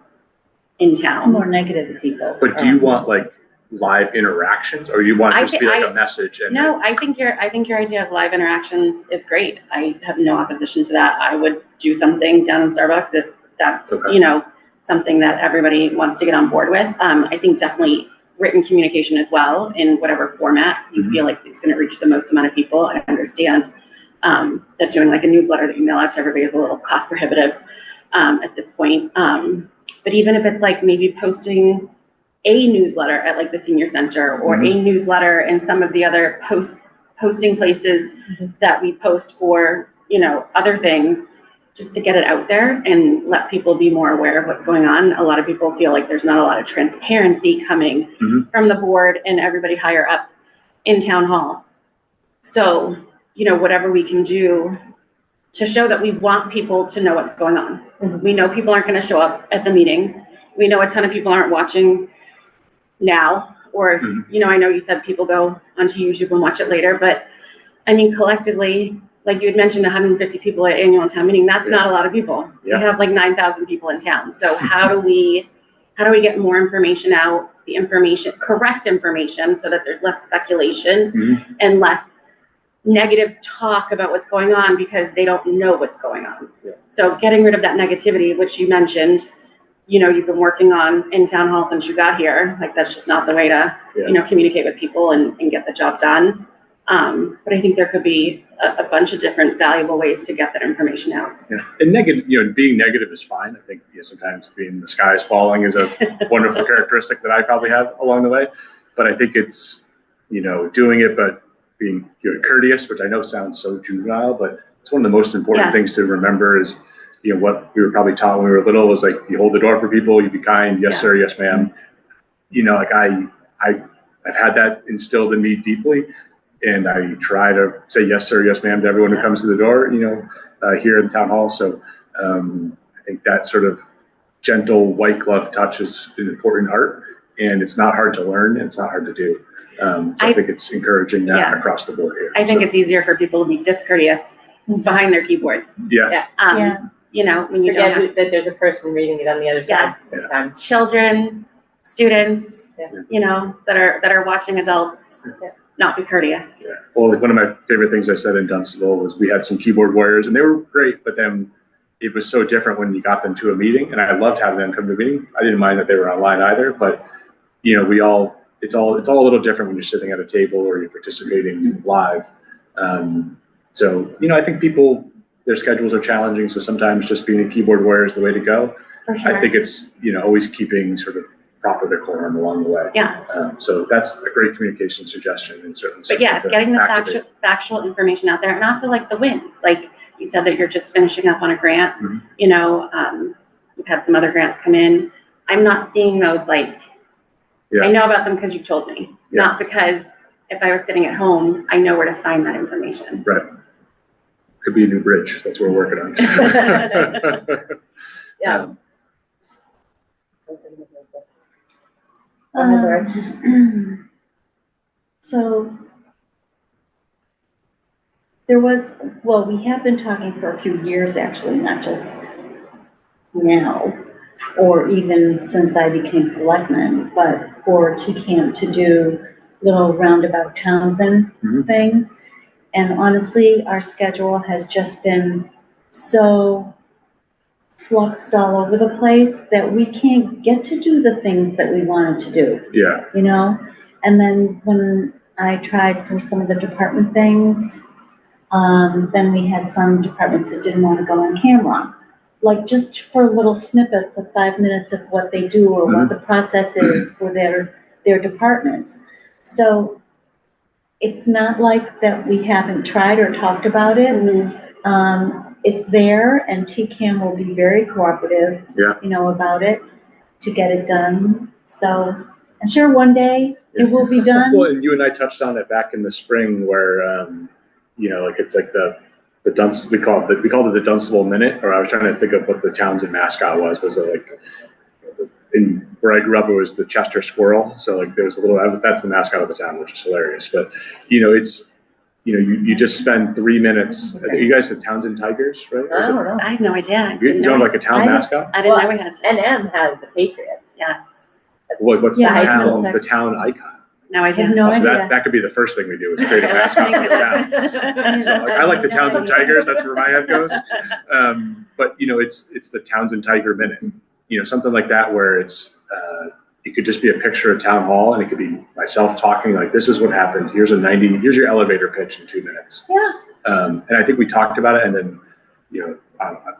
in town. More negative people. But do you want like live interactions, or you want it I just to be thi- like I- a message? And No, I think your idea of live interactions is great. I have no opposition to that. I would do something down in Starbucks if that's, Okay. you know, something that everybody wants to get on board with. I think definitely written communication as well in whatever format you Mhm. feel like it's going to reach the most amount of people. I understand that doing like a newsletter that you mail out to everybody is a little cost prohibitive at this point. But even if it's like maybe posting a newsletter at like the senior center or a newsletter in some of the other posting places that we post for, you know, other things, just to get it out there and let people be more aware of what's going on. A lot of people feel like there's not a lot of transparency coming from the board and everybody higher up in town hall. So, you know, whatever we can do to show that we want people to know what's going on. We know people aren't going to show up at the meetings. We know a ton of people aren't watching now, or, you know, I know you said people go onto YouTube and watch it later, but I mean, collectively, like you had mentioned, 150 people at annual town meeting, that's not a lot of people. Yeah. We have like 9,000 people in town. So how do we get more information out, correct information, so that there's less speculation and less negative talk about what's going on because they don't know what's going on. Yeah. So getting rid of that negativity, which you mentioned, you know, you've been working on in town hall since you got here. Like, that's just not the way to, you know, communicate with people and get the job done. But I think there could be a bunch of different valuable ways to get that information out. Yeah. And negative, you know, being negative is fine. I think, you know, sometimes being the sky is falling is a wonderful characteristic that I probably have along the way. But I think it's, you know, doing it, but being, you know, courteous, which I know sounds so juvenile, but it's one of the most important things to remember is, you know, what we were probably taught when we were little was like, you hold the door for people, you be kind, yes sir, yes ma'am. You know, like I've had that instilled in me deeply. And I try to say yes sir, yes ma'am to everyone who comes to the door, you know, here in town hall. So I think that sort of gentle white glove touch is an important art, and it's not hard to learn and it's not hard to do. So I think it's encouraging that across the board here. I think it's easier for people to be discourteous behind their keyboards. Yeah. You know, when you don't have Forget that there's a person reading it on the other side. Yes. Sometimes. children, students, Yeah. you know, that are watching adults not be courteous. Yeah. Well, like one of my favorite things I said in Dunstable was we had some keyboard warriors and they were great, but then it was so different when you got them to a meeting, and I loved having them come to a meeting. I didn't mind that they were online either, but it's all a little different when you're sitting at a table or you're participating live. So, I think their schedules are challenging, so sometimes just being a keyboard warrior is the way to go. For sure. I think it's, always keeping sort of proper decorum along the way. Yeah. So that's a great communication suggestion and certainly. But yeah, getting the factual information out there, and also like the wins. Like you said that you're just finishing up on a grant. Mm-hmm. You've had some other grants come in. I'm not seeing those like. Yeah. I know about them because you told me, not because if I was sitting at home, I know where to find that information. Right. Could be a new bridge. That's what we're working on. Yeah. So we have been talking for a few years, actually, not just now, or even since I became selectman, but for TCAM to do little roundabout Townsend things. And honestly, our schedule has just been so fluxed all over the place that we can't get to do the things that we wanted to do. Yeah. And then when I tried for some of the department things, then we had some departments that didn't want to go on camera, like just for little snippets of 5 minutes of what they do or what the process is for their departments. So it's not like that we haven't tried or talked about it. It's there, and TCAM will be very cooperative, about it to get it done. So I'm sure one day it will be done. Well, and you and I touched on it back in the spring where, it's like the dunce, we called it the Dunstable Minute, or I was trying to think of what the Townsend mascot was it like, in where I grew up, it was the Chester Squirrel. So like there was a little, that's the mascot of the town, which is hilarious. But, it's, you just spend 3 minutes. You guys have Townsend Tigers, right? I don't know. I have no idea. You don't have like a town mascot? I didn't know we had a NM has the Patriots. Yes. What's Yeah, the town icon? No idea. No So idea. that could be the first thing we do is create a mascot for the town. So I like the Townsend Tigers. That's where my head goes. But it's the Townsend Tiger Minute. Something like that where it's it could just be a picture of town hall, and it could be myself talking like, this is what happened. Here's your elevator pitch in 2 minutes. Yeah. And I think we talked about it, and then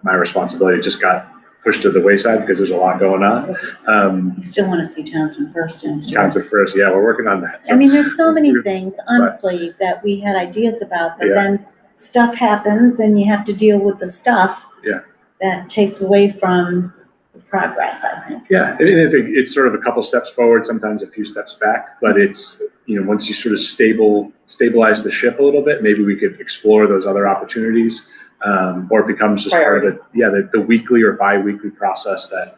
my responsibility just got pushed to the wayside because there's a lot going on. You still want to see Townsend first in Townsend first, yeah, we're working on that. I mean, there's so many things, honestly, that we had ideas about, but then stuff happens and you have to deal with the stuff. Yeah. That takes away from the progress, I think. Yeah, and I think it's sort of a couple steps forward, sometimes a few steps back, but it's, once you sort of stabilize the ship a little bit, maybe we could explore those other opportunities. Or it becomes just part of the weekly or bi-weekly process that,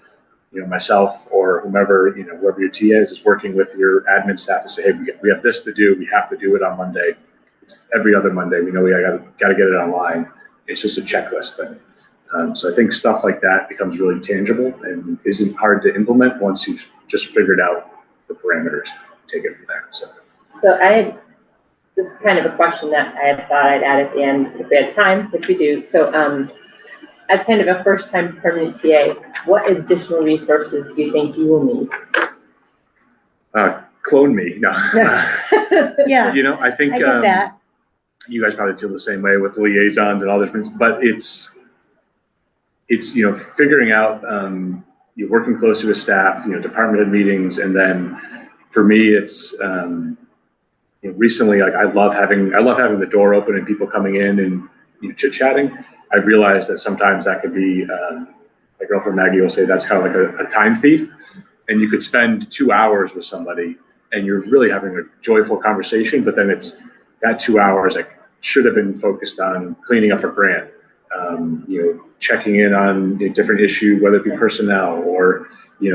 myself or whoever your TA is working with your admin staff to say, hey, we have this to do. We have to do it on Monday. It's every other Monday. We know we got to get it online. It's just a checklist thing. So I think stuff like that becomes really tangible and isn't hard to implement once you've just figured out the parameters. Take it from there. So this is kind of a question that I had thought I'd add at the end if we had time, which we do. So as kind of a first-time permanent TA, what additional resources do you think you will need? Clone me. No. Yeah. I think I get that. You guys probably feel the same way with the liaisons and all those things, but it's figuring out, you're working closely with staff, department head meetings, and then for me, it's, recently, like I love having the door open and people coming in and chit-chatting. I realized that sometimes that could be, my girlfriend Maggie will say that's kind of like a time thief, and you could spend 2 hours with somebody and you're really having a joyful conversation, but then it's that 2 hours like should have been focused on cleaning up a grant, checking in on a different issue, whether it be personnel or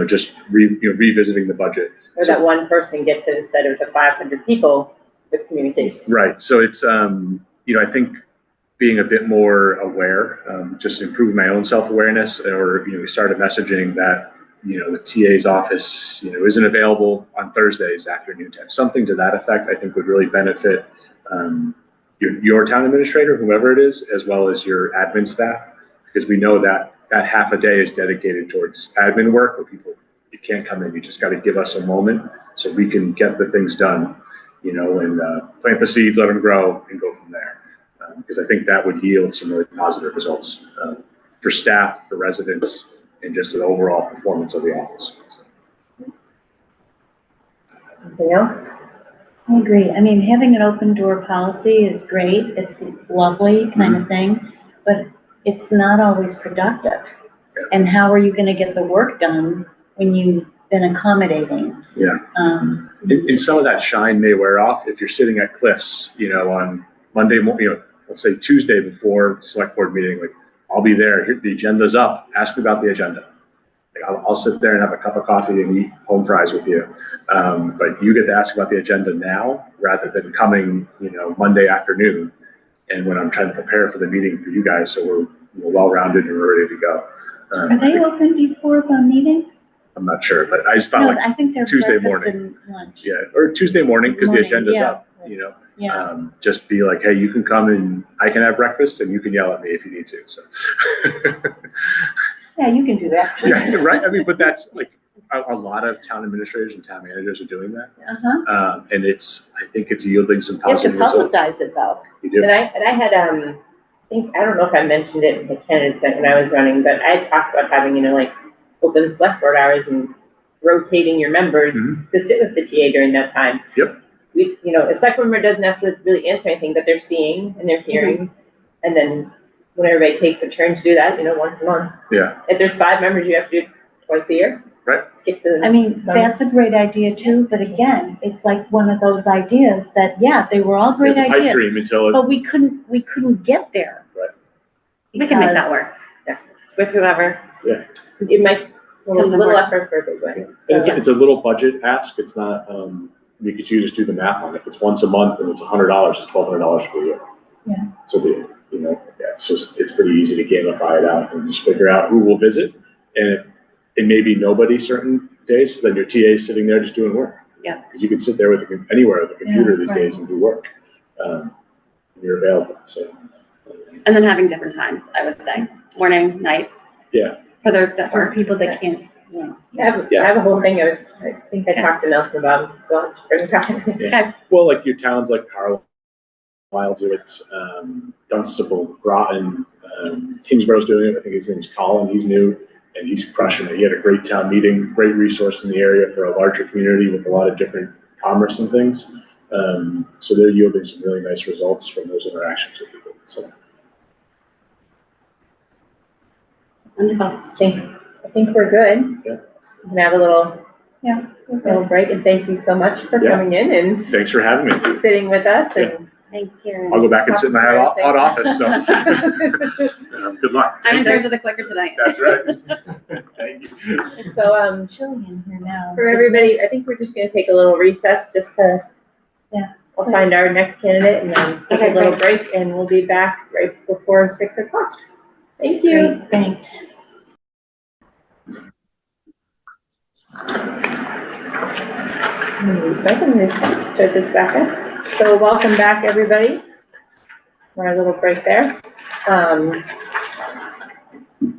just revisiting the budget. Or that one person gets it instead of the 500 people with communication. Right. So it's, I think being a bit more aware, just improving my own self-awareness, or, we started messaging that, the TA's office, isn't available on Thursdays afternoon time. Something to that effect, I think would really benefit your town administrator, whoever it is, as well as your admin staff. because we know that that half a day is dedicated towards admin work where people, you can't come in, you just got to give us a moment so we can get the things done, you know, and plant the seeds, let them grow, and go from there. Because I think that would yield some really positive results for staff, for residents, and just the overall performance of the office. Anything else? I agree. I mean, having an open door policy is great. It's lovely kind of thing, but it's not always productive. And how are you going to get the work done when you've been accommodating? Yeah. And some of that shine may wear off if you're sitting at Cliff's, you know, on Monday morning, you know, let's say Tuesday before select board meeting, like I'll be there, here, the agenda's up, ask me about the agenda. Like, I'll sit there and have a cup of coffee and eat home fries with you. But you get to ask about the agenda now rather than coming, you know, Monday afternoon. And when I'm trying to prepare for the meeting for you guys, so we're well-rounded and we're ready to go. Are they open before the meeting? I'm not sure, but I just thought No, like I think they're Tuesday breakfast morning. and lunch. Yeah, or Tuesday morning because the Morning, agenda's yeah. up, you know. Yeah. Just be like, hey, you can come and I can have breakfast and you can yell at me if you need to. So. Yeah, you can do that. Yeah, right. I mean, but that's like a lot of town administrators and town managers are doing that, and I think it's yielding some You have to positive results. publicize it though. You do. And I had, I don't know if I mentioned it in the candidates night when I was running, but I talked about having, you know, like open select board hours and rotating your members to sit with the TA during that time. Yep. We, you know, a select board member doesn't have to really answer anything, but they're seeing and they're hearing, and then when everybody takes a turn to do that, you know, once a month. Yeah. If there's 5 members, you have to do it twice a year. Right. Skip the. I mean, that's a great idea too, but again, it's like one of those ideas that, yeah, they were all great It's a pipe ideas, dream until it, but we couldn't get there. Right. We can make that because- work. Yeah. With whoever. It might, a little effort for everybody. So, it's a little budget ask. It's not, you could just do the math on it. If it's once a month and it's $100, it's $1,200 for a year. Yeah. So you know, it's pretty easy to gamify it out and just figure out who will visit, and it may be nobody certain days. So then your TA is sitting there just doing work. Yeah. Because you can sit there with anywhere with a computer these right. days and do work. You're available. So. And then having different times, I would say. Morning, nights. Yeah. For those that For work. people that can't, I have a whole thing I think I talked to Nelson about, so I'll just bring it back. Okay. Well, like your towns like Carlisle do it, Dunstable, Groton, Tingsborough's doing it. I think his name's Colin. He's new and he's crushing it. He had a great town meeting, great resource in the area for a larger community with a lot of different commerce and things. So they're yielding some really nice results from those interactions with people. So. Wonderful. I think we're good. Yeah. We can have a little okay. break, and thank you so much for coming in and Thanks for having me. sitting with us. And Thanks, Karen. I'll go back and sit in my hot office. So good luck. I'm in charge of the clicker tonight. That's right. Thank you. So Chilly in here now. for everybody, I think we're just going to take a little recess just to we'll find our next candidate and then take a little break, and we'll be back right before 6 o'clock. Thank you. Great, thanks. Second, let's start this back up. So welcome back, everybody. For our little break there.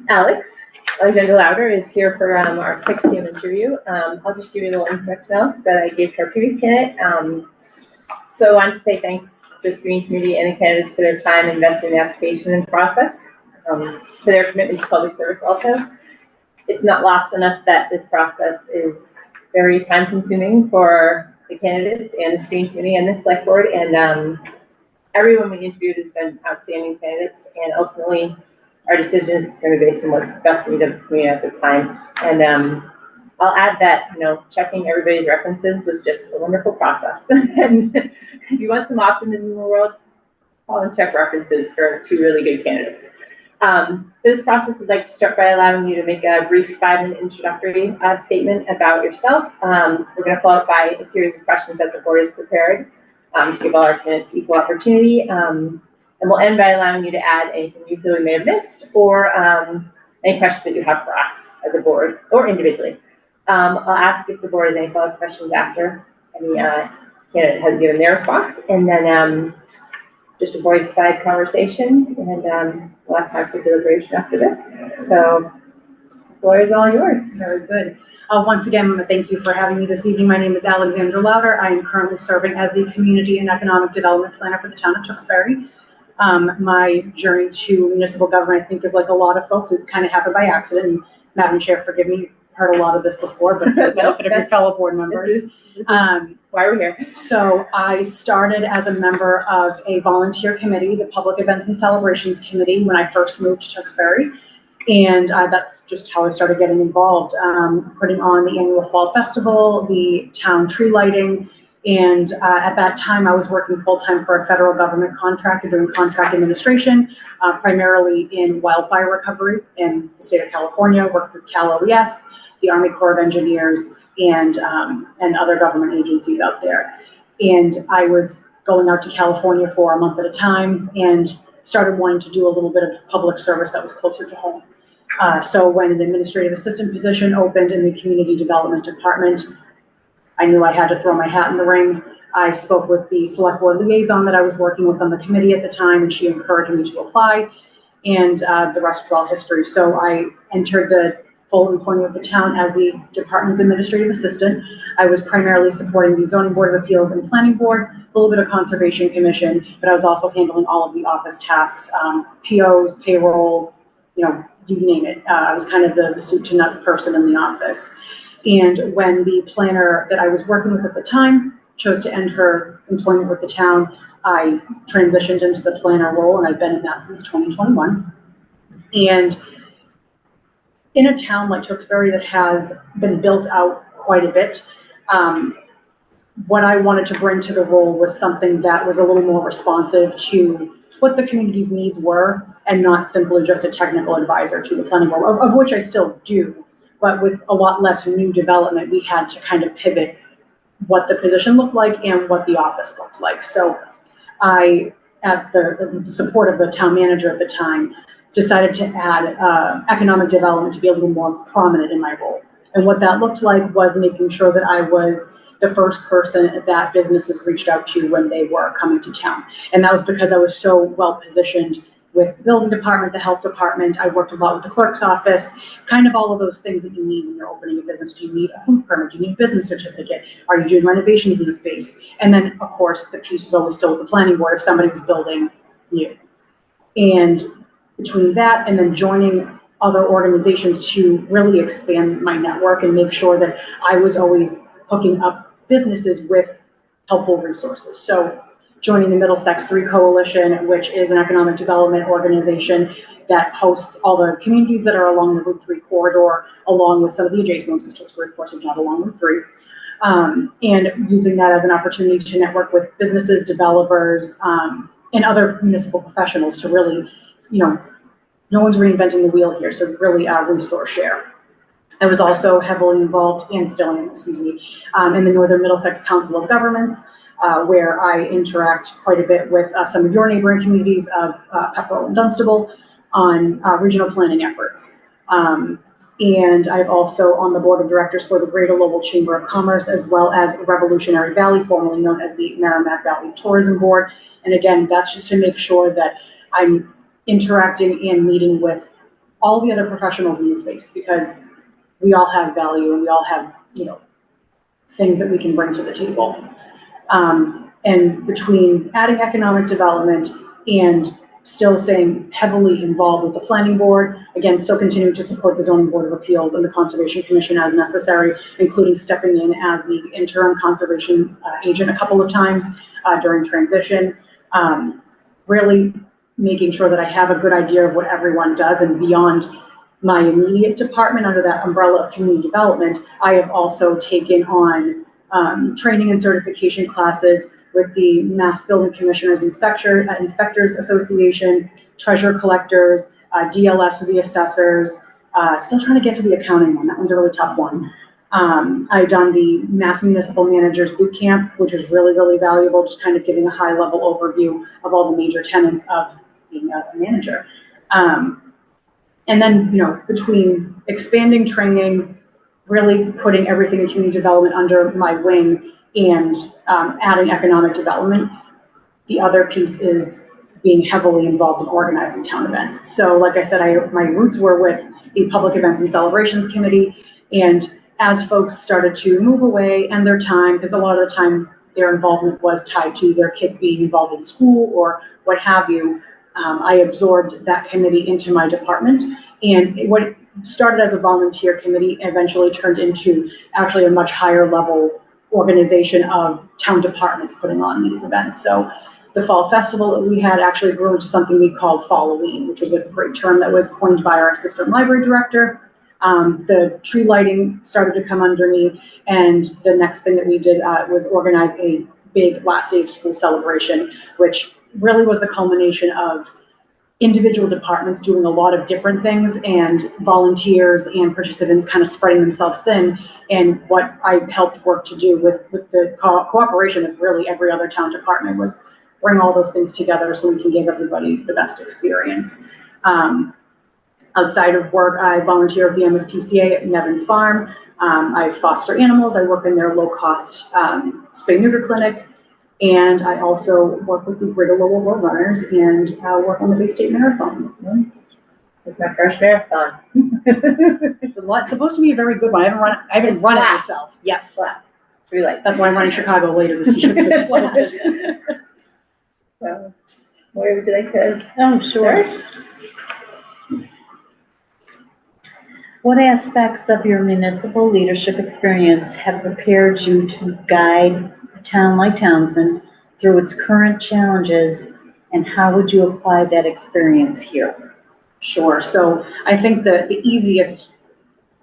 Alexander Louder is here for our 6 p.m. interview. I'll just give you a little introduction, Alex, that I gave to our previous candidate. So I wanted to say thanks to the screening committee and the candidates for their time invested in the application and process, for their commitment to public service also. It's not lost on us that this process is very time consuming for the candidates and the screening committee and the select board. And everyone we interviewed has been outstanding candidates, and ultimately our decision is going to be based on what best needs of the community at this time. And I'll add that, you know, checking everybody's references was just a wonderful process. And if you want some optimism in the world, call and check references for 2 really good candidates. This process, I'd like to start by allowing you to make a brief 5-minute introductory statement about yourself. We're going to follow up by a series of questions that the board has prepared to give all our candidates equal opportunity. And we'll end by allowing you to add anything you feel we may have missed, or any questions that you have for us as a board or individually. I'll ask if the board has any follow-up questions after any candidate has given their response. And then just avoid side conversations, and we'll have time for deliberation after this. So the floor is all yours. Very good. Once again, thank you for having me this evening. My name is Alexandra Louder. I am currently serving as the Community and Economic Development Planner for the town of Tewksbury. My journey to municipal government, I think, is like a lot of folks. It kind of happened by accident. And Madam Chair, forgive me, heard a lot of this before, but for the benefit of your fellow board members. This is why we're here. So I started as a member of a volunteer committee, the Public Events and Celebrations Committee, when I first moved to Tewksbury. And that's just how I started getting involved, putting on the annual fall festival, the town tree lighting. And at that time, I was working full-time for a federal government contractor doing contract administration, primarily in wildfire recovery in the state of California, worked with Cal OES, the Army Corps of Engineers, and other government agencies out there. And I was going out to California for a month at a time and started wanting to do a little bit of public service that was closer to home. So when an administrative assistant position opened in the community development department, I knew I had to throw my hat in the ring. I spoke with the select board liaison that I was working with on the committee at the time, and she encouraged me to apply, and the rest was all history. So I entered the full employment of the town as the department's administrative assistant. I was primarily supporting the zoning board of appeals and planning board, a little bit of conservation commission, but I was also handling all of the office tasks, POs, payroll, you name it. I was kind of the soup to nuts person in the office. And when the planner that I was working with at the time chose to end her employment with the town, I transitioned into the planner role, and I've been in that since 2021. And in a town like Tewksbury that has been built out quite a bit, what I wanted to bring to the role was something that was a little more responsive to what the community's needs were, and not simply just a technical advisor to the planning board, of which I still do. But with a lot less new development, we had to kind of pivot what the position looked like and what the office looked like. So I, at the support of the town manager at the time, decided to add economic development to be a little more prominent in my role. And what that looked like was making sure that I was the first person that businesses reached out to when they were coming to town. And that was because I was so well positioned with the building department, the health department. I worked a lot with the clerk's office, kind of all of those things that you need when you're opening a business. Do you need a food permit? Do you need a business certificate? Are you doing renovations in the space? And then, of course, the piece was always still with the planning board if somebody was building new. And between that and then joining other organizations to really expand my network and make sure that I was always hooking up businesses with helpful resources. So joining the Middlesex 3 Coalition, which is an economic development organization that hosts all the communities that are along the Route 3 corridor, along with some of the adjacent ones, because Tewksbury, of course, is not along Route 3. And using that as an opportunity to network with businesses, developers, and other municipal professionals to really, no one's reinventing the wheel here, so really resource share. I was also heavily involved, and still am, in the Northern Middlesex Council of Governments, where I interact quite a bit with some of your neighboring communities of Pepperell and Dunstable on regional planning efforts. And I'm also on the board of directors for the Greater Lowell Chamber of Commerce, as well as Revolutionary Valley, formerly known as the Merrimack Valley Tourism Board. And again, that's just to make sure that I'm interacting and meeting with all the other professionals in the space, because we all have value and we all have, things that we can bring to the table. And between adding economic development and still staying heavily involved with the planning board, again, still continuing to support the zoning board of appeals and the conservation commission as necessary, including stepping in as the interim conservation agent a couple of times during transition, really making sure that I have a good idea of what everyone does. And beyond my immediate department under that umbrella of community development, I have also taken on training and certification classes with the Mass Building Commissioners Inspectors Association, Treasurer Collectors, DLS with the assessors, still trying to get to the accounting one. That one's a really tough one. I've done the Mass Municipal Managers Boot Camp, which was really, really valuable, just kind of giving a high level overview of all the major tenets of being a manager. And then, between expanding training, really putting everything in community development under my wing, and adding economic development, the other piece is being heavily involved in organizing town events. So like I said, my roots were with the Public Events and Celebrations Committee, and as folks started to move away and their time, because a lot of the time their involvement was tied to their kids being involved in school or what have you, I absorbed that committee into my department. And what started as a volunteer committee eventually turned into actually a much higher level organization of town departments putting on these events. So the fall festival that we had actually grew into something we called Falloween, which was a great term that was coined by our assistant library director. The tree lighting started to come under me, and the next thing that we did was organize a big last day of school celebration, which really was the culmination of individual departments doing a lot of different things and volunteers and participants kind of spreading themselves thin. And what I helped work to do with the cooperation of really every other town department was bring all those things together so we can give everybody the best experience. Outside of work, I volunteer at the MSPCA at Nevins Farm. I foster animals. I work in their low-cost spay-neuter clinic. And I also work with the Greater Lowell Road Runners and work on the Bay State Marathon. It's my first marathon. It's supposed to be a very good one. I haven't run it myself. Yes. Tree light. That's why I'm running Chicago later this year, because it's flat. So, where would you like to Oh, sure. start? What aspects of your municipal leadership experience have prepared you to guide a town like Townsend through its current challenges, and how would you apply that experience here? Sure. So I think the easiest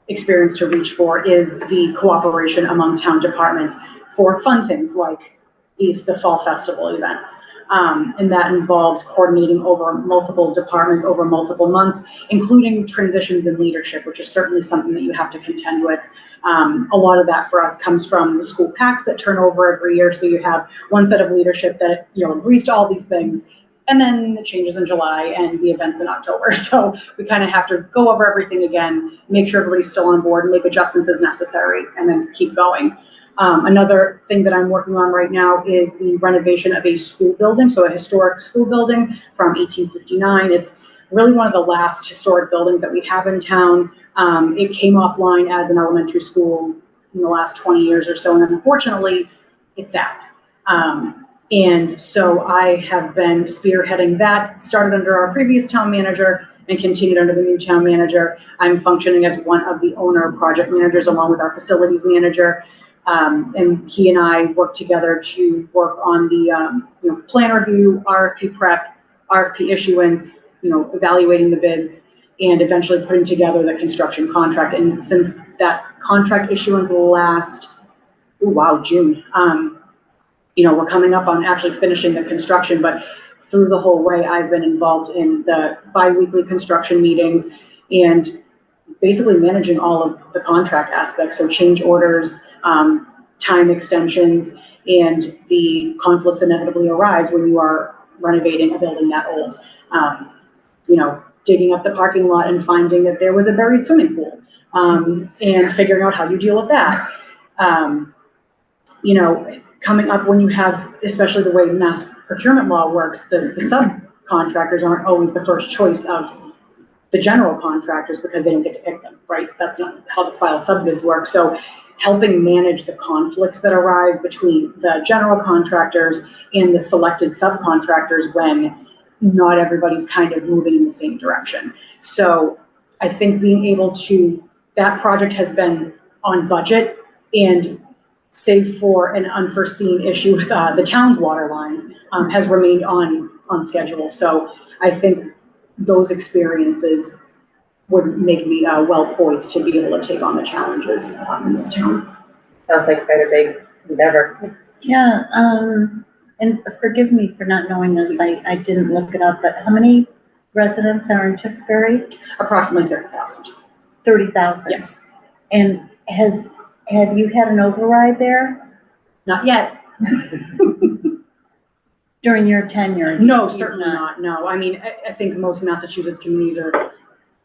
experience to reach for is the cooperation among town departments for fun things like the fall festival events. And that involves coordinating over multiple departments over multiple months, including transitions in leadership, which is certainly something that you have to contend with. A lot of that for us comes from the school packs that turn over every year. So you have one set of leadership that agrees to all these things, and then it changes in July and the events in October. So we kind of have to go over everything again, make sure everybody's still on board, make adjustments as necessary, and then keep going. Another thing that I'm working on right now is the renovation of a school building, so a historic school building from 1859. It's really one of the last historic buildings that we have in town. It came offline as an elementary school in the last 20 years or so, and then unfortunately, it's out. And so I have been spearheading that, started under our previous town manager and continued under the new town manager. I'm functioning as one of the owner project managers along with our facilities manager. And he and I work together to work on the plan review, RFP prep, RFP issuance, evaluating the bids, and eventually putting together the construction contract. And since that contract issuance last, June, we're coming up on actually finishing the construction, but through the whole way, I've been involved in the bi-weekly construction meetings and basically managing all of the contract aspects, so change orders, time extensions, and the conflicts inevitably arise when you are renovating a building that old. Digging up the parking lot and finding that there was a buried swimming pool, and figuring out how you deal with that. Coming up when you have, especially the way mass procurement law works, the subcontractors aren't always the first choice of the general contractors because they don't get to pick them, right? That's not how the file subbids work. So helping manage the conflicts that arise between the general contractors and the selected subcontractors when not everybody's kind of moving in the same direction. So I think being able that project has been on budget, and save for an unforeseen issue with the town's water lines, has remained on schedule. So I think those experiences would make me well poised to be able to take on the challenges in this town. Sounds like quite a big endeavor. Yeah, and forgive me for not knowing this, I didn't look it up, but how many residents are in Tewksbury? Approximately 30,000. 30,000? Yes. And have you had an override there? Not yet. During your tenure? No, certainly not. No, I mean, I think most Massachusetts communities are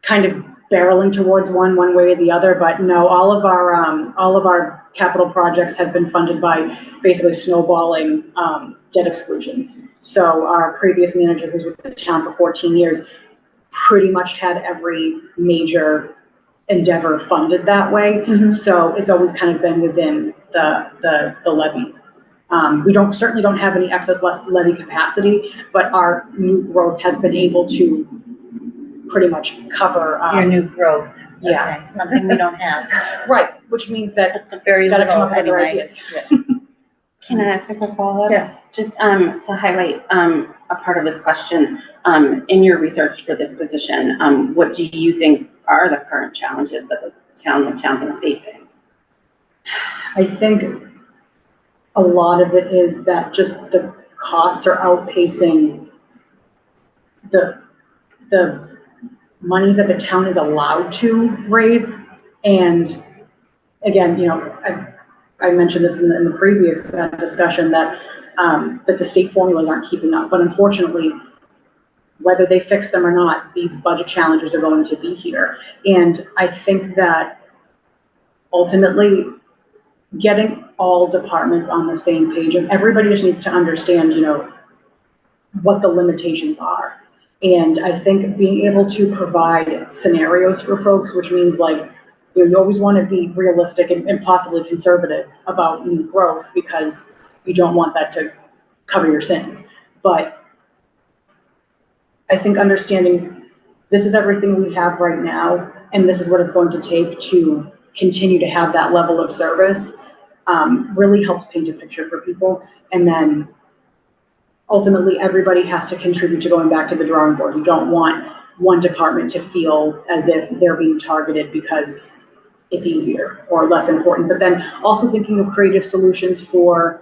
kind of barreling towards one way or the other, but no, all of our capital projects have been funded by basically snowballing, debt exclusions. So our previous manager, who's with the town for 14 years, pretty much had every major endeavor funded that way. So it's always kind of been within the levy. We certainly don't have any excess levy capacity, but our new growth has been able to pretty much cover. Your new growth. Yeah. Okay, something we don't have. Right, which means that Very gotta come little up with other anyway. ideas. Can I ask a quick follow-up? Yeah. Just to highlight a part of this question, in your research for this position, what do you think are the current challenges that the town of Townsend is facing? I think a lot of it is that just the costs are outpacing the money that the town is allowed to raise. And again, I mentioned this in the previous discussion that the state formulas aren't keeping up, but unfortunately, whether they fix them or not, these budget challenges are going to be here. And I think that ultimately getting all departments on the same page, and everybody just needs to understand, what the limitations are. And I think being able to provide scenarios for folks, which means like, you always want to be realistic and possibly conservative about new growth because you don't want that to cover your sins. But I think understanding this is everything we have right now, and this is what it's going to take to continue to have that level of service, really helps paint a picture for people. And then ultimately everybody has to contribute to going back to the drawing board. You don't want one department to feel as if they're being targeted because it's easier or less important. But then also thinking of creative solutions for,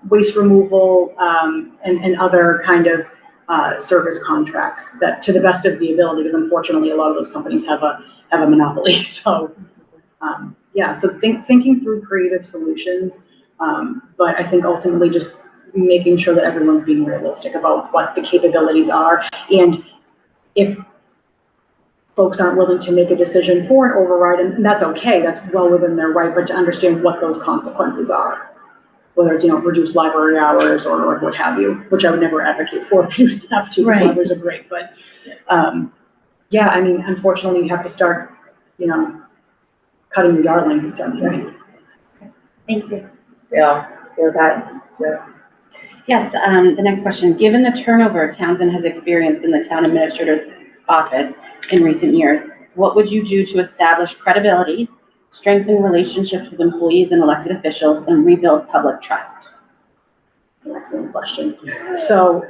waste removal, and other kind of service contracts that to the best of the ability, because unfortunately a lot of those companies have a monopoly. So so thinking through creative solutions, but I think ultimately just making sure that everyone's being realistic about what the capabilities are. And if folks aren't willing to make a decision for an override, and that's okay, that's well within their right, but to understand what those consequences are. Whether it's, reduced library hours or what have you, which I would never advocate for if you have to, because libraries are great. But unfortunately you have to start, cutting your darlings at some point. Thank you. Yeah, feel that. Yeah. Yes, the next question. Given the turnover Townsend has experienced in the town administrator's office in recent years, what would you do to establish credibility, strengthen relationships with employees and elected officials, and rebuild public trust? That's an excellent question. So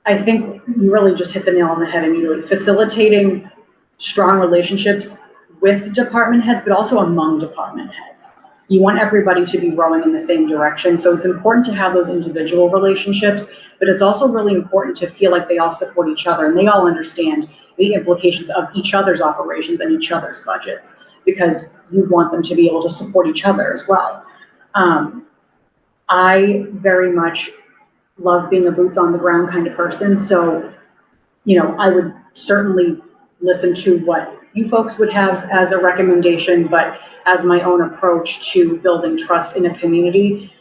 I think you really just hit the nail on the head immediately. Facilitating strong relationships with department heads, but also among department heads. You want everybody to be rowing in the same direction. So it's important to have those individual relationships, but it's also really important to feel like they all support each other and they all understand the implications of each other's operations and each other's budgets, because you want them to be able to support each other as well. I very much love being a boots on the ground kind of person. So, I would certainly listen to what you folks would have as a recommendation, but as my own approach to building trust in a community,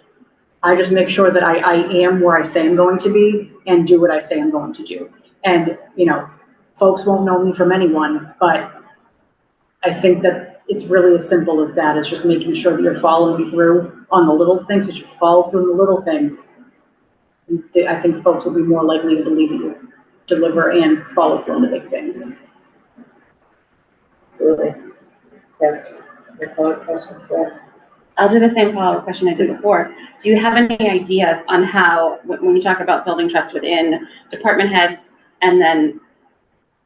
I just make sure that I am where I say I'm going to be and do what I say I'm going to do. And, folks won't know me from anyone, but I think that it's really as simple as that. It's just making sure that you're following through on the little things. As you follow through on the little things, I think folks will be more likely to believe that you deliver and follow through on the big things. Absolutely. Yeah. Your follow-up questions there? I'll do the same follow-up question I did before. Do you have any ideas on how, when we talk about building trust within department heads and then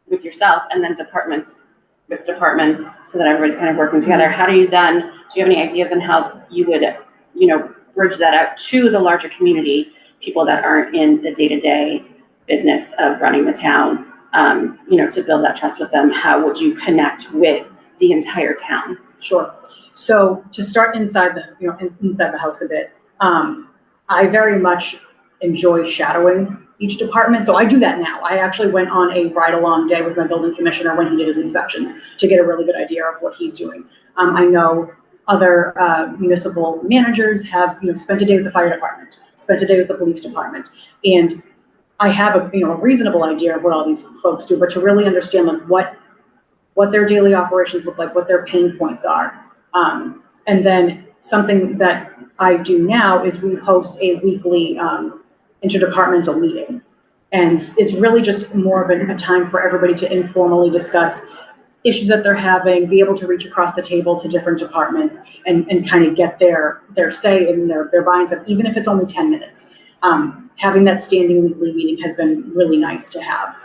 with yourself and then departments with departments so that everybody's kind of working together, how do you have any ideas on how you would, bridge that out to the larger community, people that aren't in the day-to-day business of running the town, to build that trust with them? How would you connect with the entire town? Sure. So to start inside the house a bit, I very much enjoy shadowing each department. So I do that now. I actually went on a ride-along day with my building commissioner when he did his inspections to get a really good idea of what he's doing. I know other municipal managers have, spent a day with the fire department, spent a day with the police department, and I have a reasonable idea of what all these folks do, but to really understand like what their daily operations look like, what their pain points are. And then something that I do now is we host a weekly interdepartmental meeting. And it's really just more of a time for everybody to informally discuss issues that they're having, be able to reach across the table to different departments and kind of get their say and their buy-ins, even if it's only 10 minutes. Having that standing weekly meeting has been really nice to have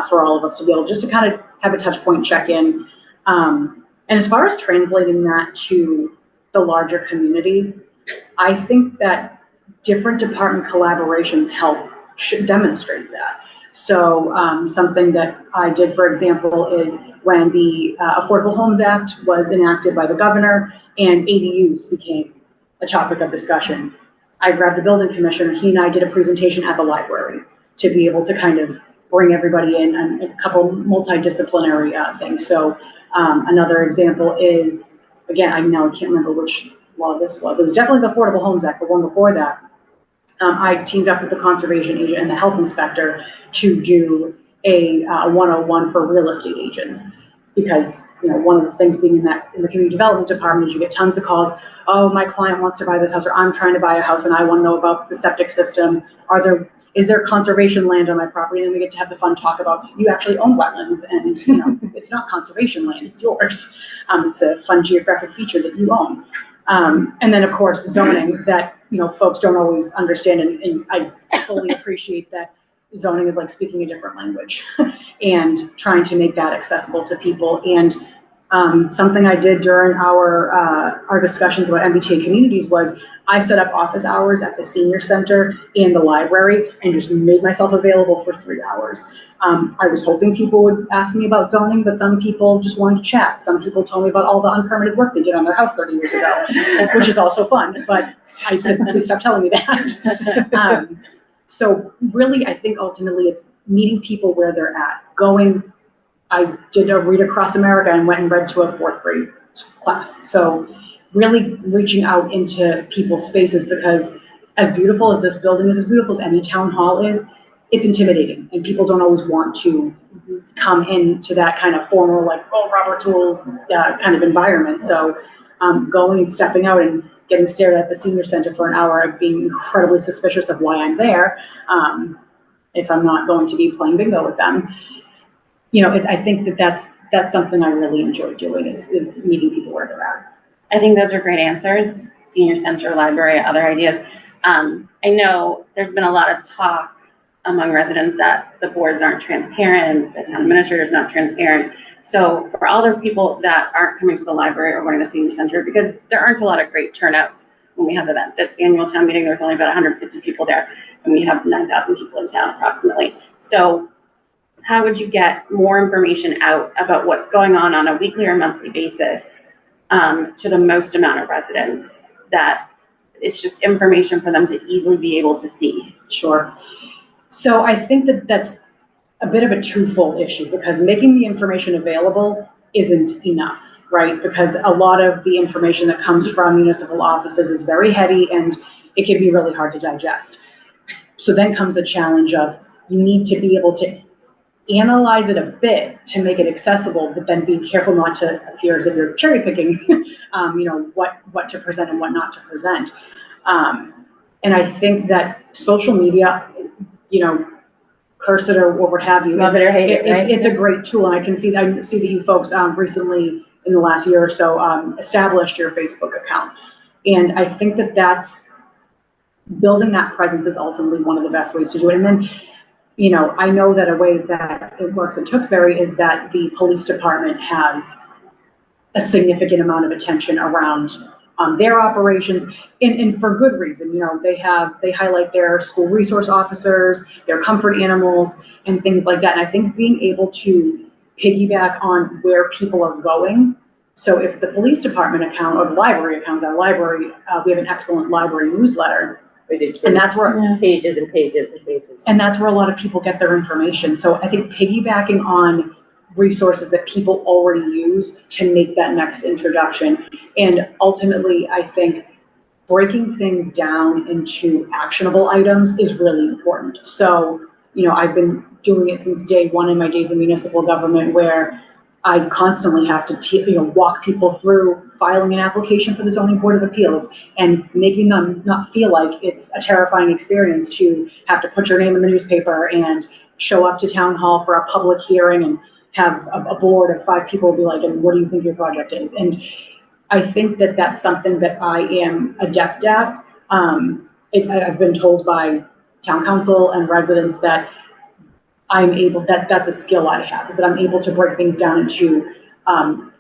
for all of us to be able just to kind of have a touch point check-in. And as far as translating that to the larger community, I think that different department collaborations should demonstrate that. So something that I did, for example, is when the Affordable Homes Act was enacted by the governor and ADUs became a topic of discussion, I grabbed the building commissioner. He and I did a presentation at the library to be able to kind of bring everybody in and a couple multidisciplinary things. So another example is, again, I can't remember which law this was. It was definitely the Affordable Homes Act, but one before that. I teamed up with the conservation agent and the health inspector to do a 101 for real estate agents. Because one of the things being in the community development department is you get tons of calls. Oh, my client wants to buy this house, or I'm trying to buy a house and I want to know about the septic system. Is there conservation land on my property? And then we get to have the fun talk about you actually own wetlands, and it's not conservation land, it's yours. It's a fun geographic feature that you own. And then of course zoning that folks don't always understand, and I fully appreciate that zoning is like speaking a different language and trying to make that accessible to people. And something I did during our discussions about MBTA communities was I set up office hours at the senior center and the library and just made myself available for 3 hours. I was hoping people would ask me about zoning, but some people just wanted to chat. Some people told me about all the unpermitted work they did on their house 30 years ago, which is also fun, but I said, please stop telling me that. So really, I think ultimately it's meeting people where they're at. I did a Read Across America and went and read to a 4th grade class. So really reaching out into people's spaces, because as beautiful as this building is, as beautiful as any town hall is, it's intimidating, and people don't always want to come into that kind of formal, like, oh, Robert Tools kind of environment. So going and stepping out and getting stared at the senior center for an hour, being incredibly suspicious of why I'm there, if I'm not going to be playing bingo with them. I think that's something I really enjoy doing is meeting people where they're at. I think those are great answers. Senior center, library, other ideas. I know there's been a lot of talk among residents that the boards aren't transparent, the town administrator is not transparent. So for all those people that aren't coming to the library or going to the senior center, because there aren't a lot of great turnouts when we have events. At the annual town meeting, there's only about 150 people there, and we have 9,000 people in town approximately. So how would you get more information out about what's going on a weekly or monthly basis to the most amount of residents, that it's just information for them to easily be able to see? Sure. So I think that's a bit of a twofold issue, because making the information available isn't enough, right? Because a lot of the information that comes from municipal offices is very heady and it can be really hard to digest. So then comes the challenge of you need to be able to analyze it a bit to make it accessible, but then be careful not to appear as if you're cherry picking, what to present and what not to present. And I think that social media, curse it or what have you. Love it or hate it, right? It's a great tool, and I see that you folks recently in the last year or so established your Facebook account, and I think that's building that presence is ultimately one of the best ways to do it. And then, I know that a way that it works in Tewksbury is that the police department has a significant amount of attention around their operations, and for good reason. They highlight their school resource officers, their comfort animals, and things like that. And I think being able to piggyback on where people are going. So if the police department account or the library accounts, our library, we have an excellent library newsletter. We did And that's where- pages and pages and pages. And that's where a lot of people get their information. So I think piggybacking on resources that people already use to make that next introduction. And ultimately, I think breaking things down into actionable items is really important. So, I've been doing it since day one in my days in municipal government, where I constantly have to, walk people through filing an application for the Zoning Board of Appeals and making them not feel like it's a terrifying experience to have to put your name in the newspaper and show up to town hall for a public hearing and have a board of 5 people be like, and what do you think your project is? And I think that that's something that I am adept at. I've been told by town council and residents that that's a skill I have, is that I'm able to break things down into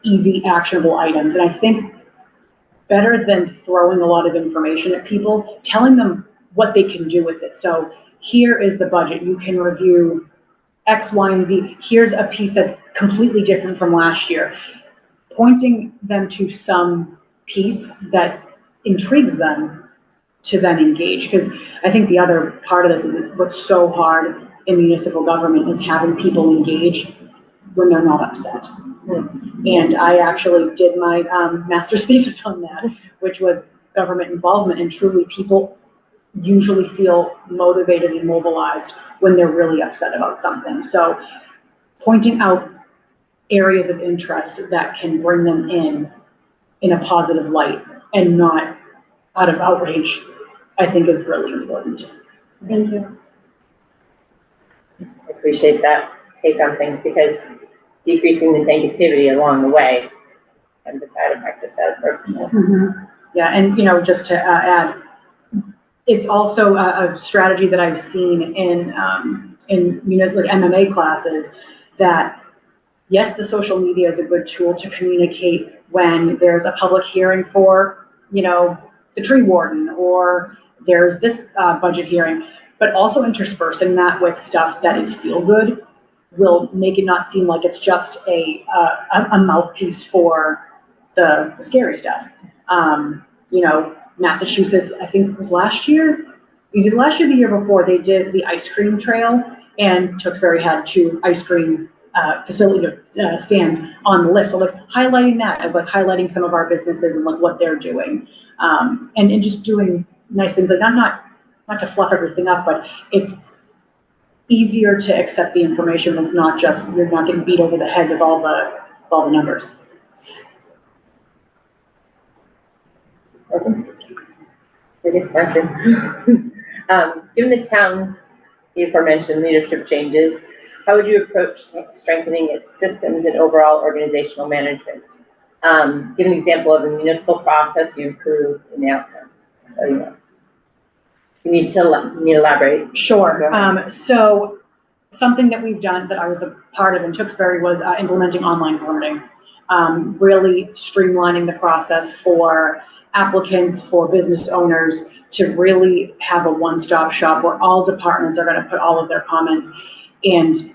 easy, actionable items. And I think better than throwing a lot of information at people, telling them what they can do with it. So here is the budget. You can review X, Y, and Z. Here's a piece that's completely different from last year. Pointing them to some piece that intrigues them to then engage. Because I think the other part of this is what's so hard in municipal government is having people engage when they're not upset. And I actually did my master's thesis on that, which was government involvement, and truly people usually feel motivated and mobilized when they're really upset about something. So pointing out areas of interest that can bring them in a positive light and not out of outrage, I think is really important. Thank you. I appreciate that take on things, because decreasing the negativity along the way and the side effect of that. Yeah, and just to add, it's also a strategy that I've seen in municipal MMA classes, that yes, the social media is a good tool to communicate when there's a public hearing for, the tree warden, or there's this budget hearing, but also interspersing that with stuff that is feel good will make it not seem like it's just a mouthpiece for the scary stuff. Massachusetts, I think it was last year, either last year or the year before, they did the ice cream trail, and Tewksbury had 2 ice cream facility stands on the list. So highlighting that as highlighting some of our businesses and what they're doing, and just doing nice things, not to fluff everything up, but it's easier to accept the information when it's not just, you're not getting beat over the head with all the numbers. Biggest question. Given the town's aforementioned leadership changes, how would you approach strengthening its systems and overall organizational management? Give an example of a municipal process you improved in the outcome. So, you need to elaborate. Sure. So something that we've done that I was a part of in Tewksbury was implementing online permitting, really streamlining the process for applicants, for business owners, to really have a one-stop shop where all departments are going to put all of their comments, and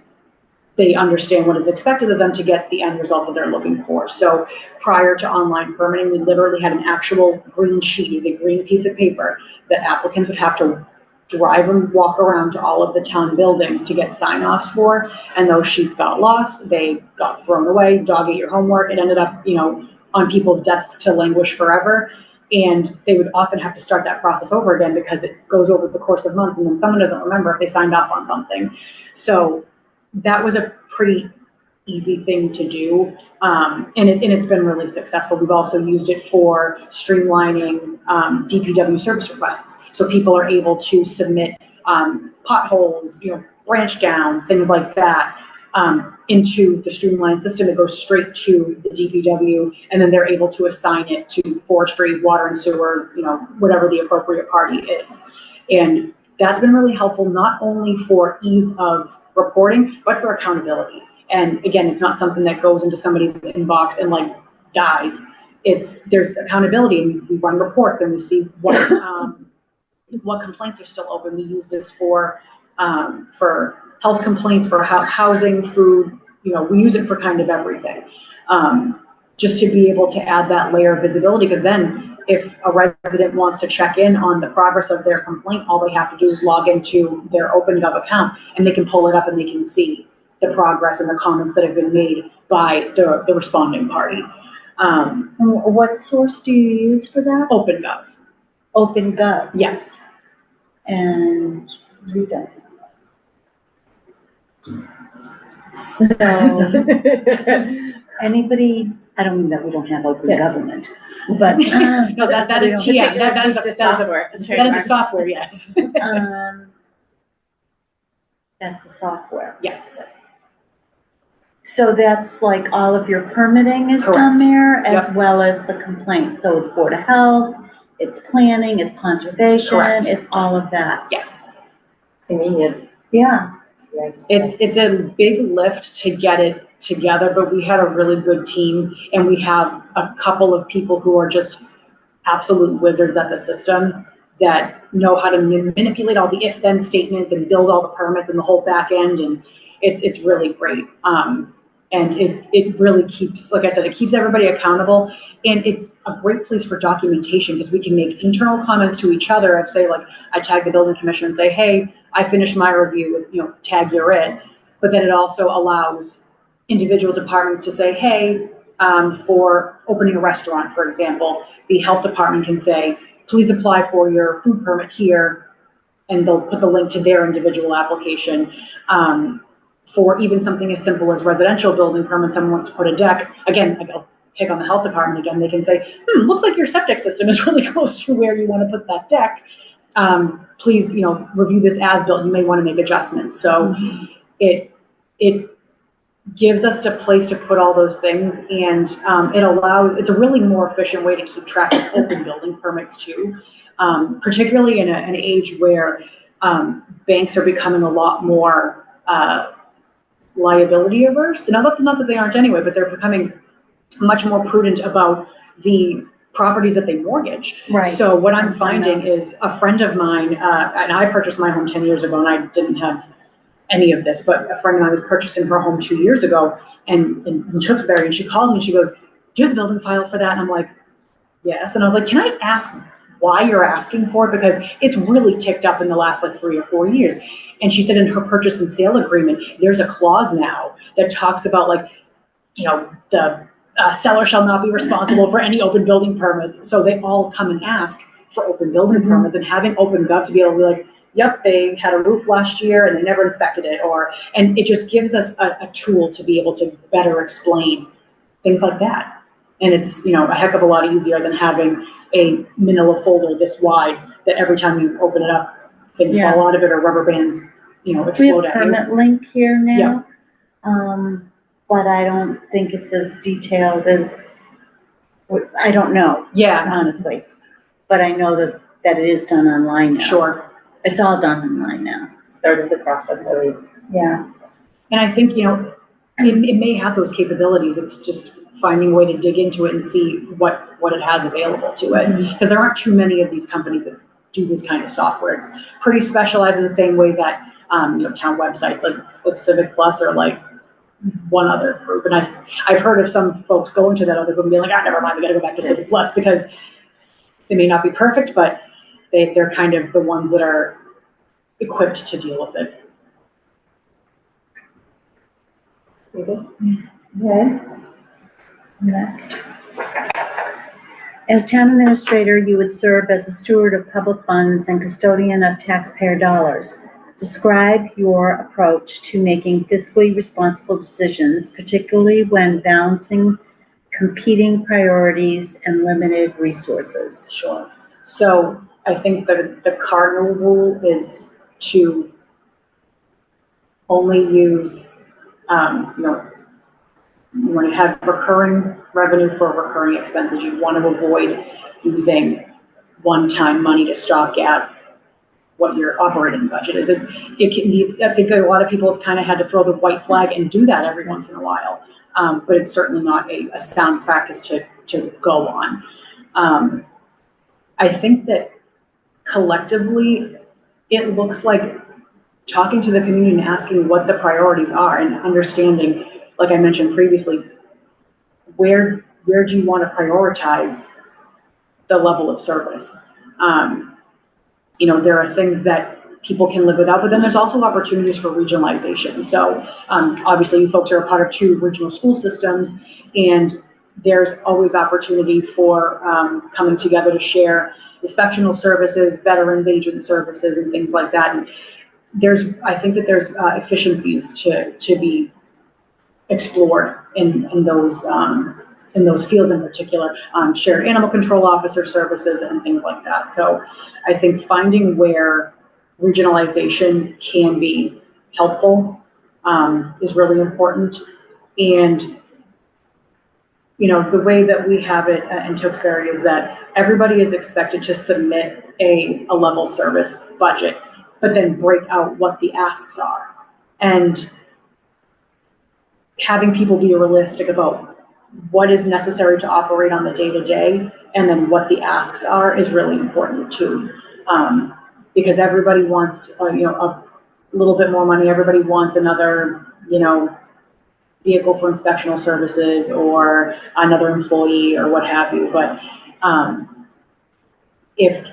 they understand what is expected of them to get the end result that they're looking for. So prior to online permitting, we literally had an actual green sheet. It was a green piece of paper that applicants would have to drive and walk around to all of the town buildings to get sign-offs for, and those sheets got lost, they got thrown away, dog ate your homework, it ended up, on people's desks to languish forever. And they would often have to start that process over again because it goes over the course of months, and then someone doesn't remember if they signed off on something. So that was a pretty easy thing to do, and it's been really successful. We've also used it for streamlining DPW service requests, so people are able to submit potholes, branch down, things like that, into the streamlined system. It goes straight to the DPW, and then they're able to assign it to forestry, water and sewer, whatever the appropriate party is. And that's been really helpful, not only for ease of reporting, but for accountability. And again, it's not something that goes into somebody's inbox and dies. There's accountability, and we run reports and we see what complaints are still open. We use this for health complaints, for housing, food, we use it for kind of everything. Just to be able to add that layer of visibility, because then if a resident wants to check in on the progress of their complaint, all they have to do is log into their OpenGov account and they can pull it up and they can see the progress and the comments that have been made by the responding party. What source do you use for that? OpenGov, OpenGov. yes. And we don't. So, does anybody, I don't mean that we don't have open government, but. No, that is we don't- TM, that is the a software. that is a software, yes. That's the software. Yes, So that's like all of your permitting is done Correct. there as Yep. well as the complaint. So it's Board of Health, it's planning, it's conservation, Correct. it's all of that. yes. Convenient, Yeah. yes. It's a big lift to get it together, but we had a really good team and we have a couple of people who are just absolute wizards at the system that know how to manipulate all the if-then statements and build all the permits and the whole back end, and it's really great. And it really keeps, like I said, it keeps everybody accountable, and it's a great place for documentation because we can make internal comments to each other of, say, like, I tag the building commissioner and say, hey, I finished my review, tag you're it. But then it also allows individual departments to say, hey, for opening a restaurant, for example, the health department can say, please apply for your food permit here, and they'll put the link to their individual application. For even something as simple as residential building permit, someone wants to put a deck, again, I'll pick on the health department again, they can say, looks like your septic system is really close to where you want to put that deck. Please, review this as built, you may want to make adjustments. So it gives us a place to put all those things, and it's a really more efficient way to keep track of open building permits too, particularly in an age where banks are becoming a lot more liability averse. Not that they aren't anyway, but they're becoming much more prudent about the properties that they mortgage. Right. So what I'm And sign finding ups. is a friend of mine, and I purchased my home 10 years ago, and I didn't have any of this, but a friend of mine was purchasing her home 2 years ago and in Tewksbury, and she calls me and she goes, do you have the building file for that? And I'm like, yes. And I was like, can I ask why you're asking for it? Because it's really ticked up in the last 3 or 4 years. And she said in her purchase and sale agreement, there's a clause now that talks about the seller shall not be responsible for any open building permits. So they all come and ask for open building permits, and having OpenGov to be able to be like, yep, they had a roof last year and they never inspected it, and it just gives us a tool to be able to better explain things like that. And it's, a heck of a lot easier than having a manila folder this wide that every time you open it up, things Yeah. fall out of it or rubber bands, We explode have at you. permit link here now. But I don't think it's as detailed as, I don't know, Yeah, honestly. But I know that it is done online now. sure. It's all done online now. Started the process at least. Yeah. And I think, it may have those capabilities. It's just finding a way to dig into it and see what it has available to it. Because there aren't too many of these companies that do this kind of software. It's pretty specialized in the same way that, town websites like Civic Plus or one other group. And I've heard of some folks going to that other group and being like, never mind, we gotta go back to Civic Plus, because they may not be perfect, but they're kind of the ones that are equipped to deal with it. Okay. Next. As town administrator, you would serve as a steward of public funds and custodian of taxpayer dollars. Describe your approach to making fiscally responsible decisions, particularly when balancing competing priorities and limited resources. Sure. So I think the cardinal rule is to only use, when you have recurring revenue for recurring expenses, you want to avoid using one-time money to stopgap what your operating budget is. It can be, I think a lot of people have kind of had to throw the white flag and do that every once in a while. But it's certainly not a sound practice to go on. I think that collectively, it looks like talking to the community and asking what the priorities are and understanding, like I mentioned previously, where do you want to prioritize the level of service. You know, there are things that people can live without, but then there's also opportunities for regionalization. So obviously you folks are a part of 2 regional school systems, and there's always opportunity for coming together to share inspectional services, veterans agent services, and things like that. And I think that there's efficiencies to be explored in those fields in particular, shared animal control officer services and things like that. So I think finding where regionalization can be helpful is really important. And, you know, the way that we have it in Tewksbury is that everybody is expected to submit a level service budget, but then break out what the asks are. And having people be realistic about what is necessary to operate on the day-to-day, and then what the asks are is really important too. Because everybody wants, you know, a little bit more money. Everybody wants another, you know, vehicle for inspectional services or another employee or what have you. But if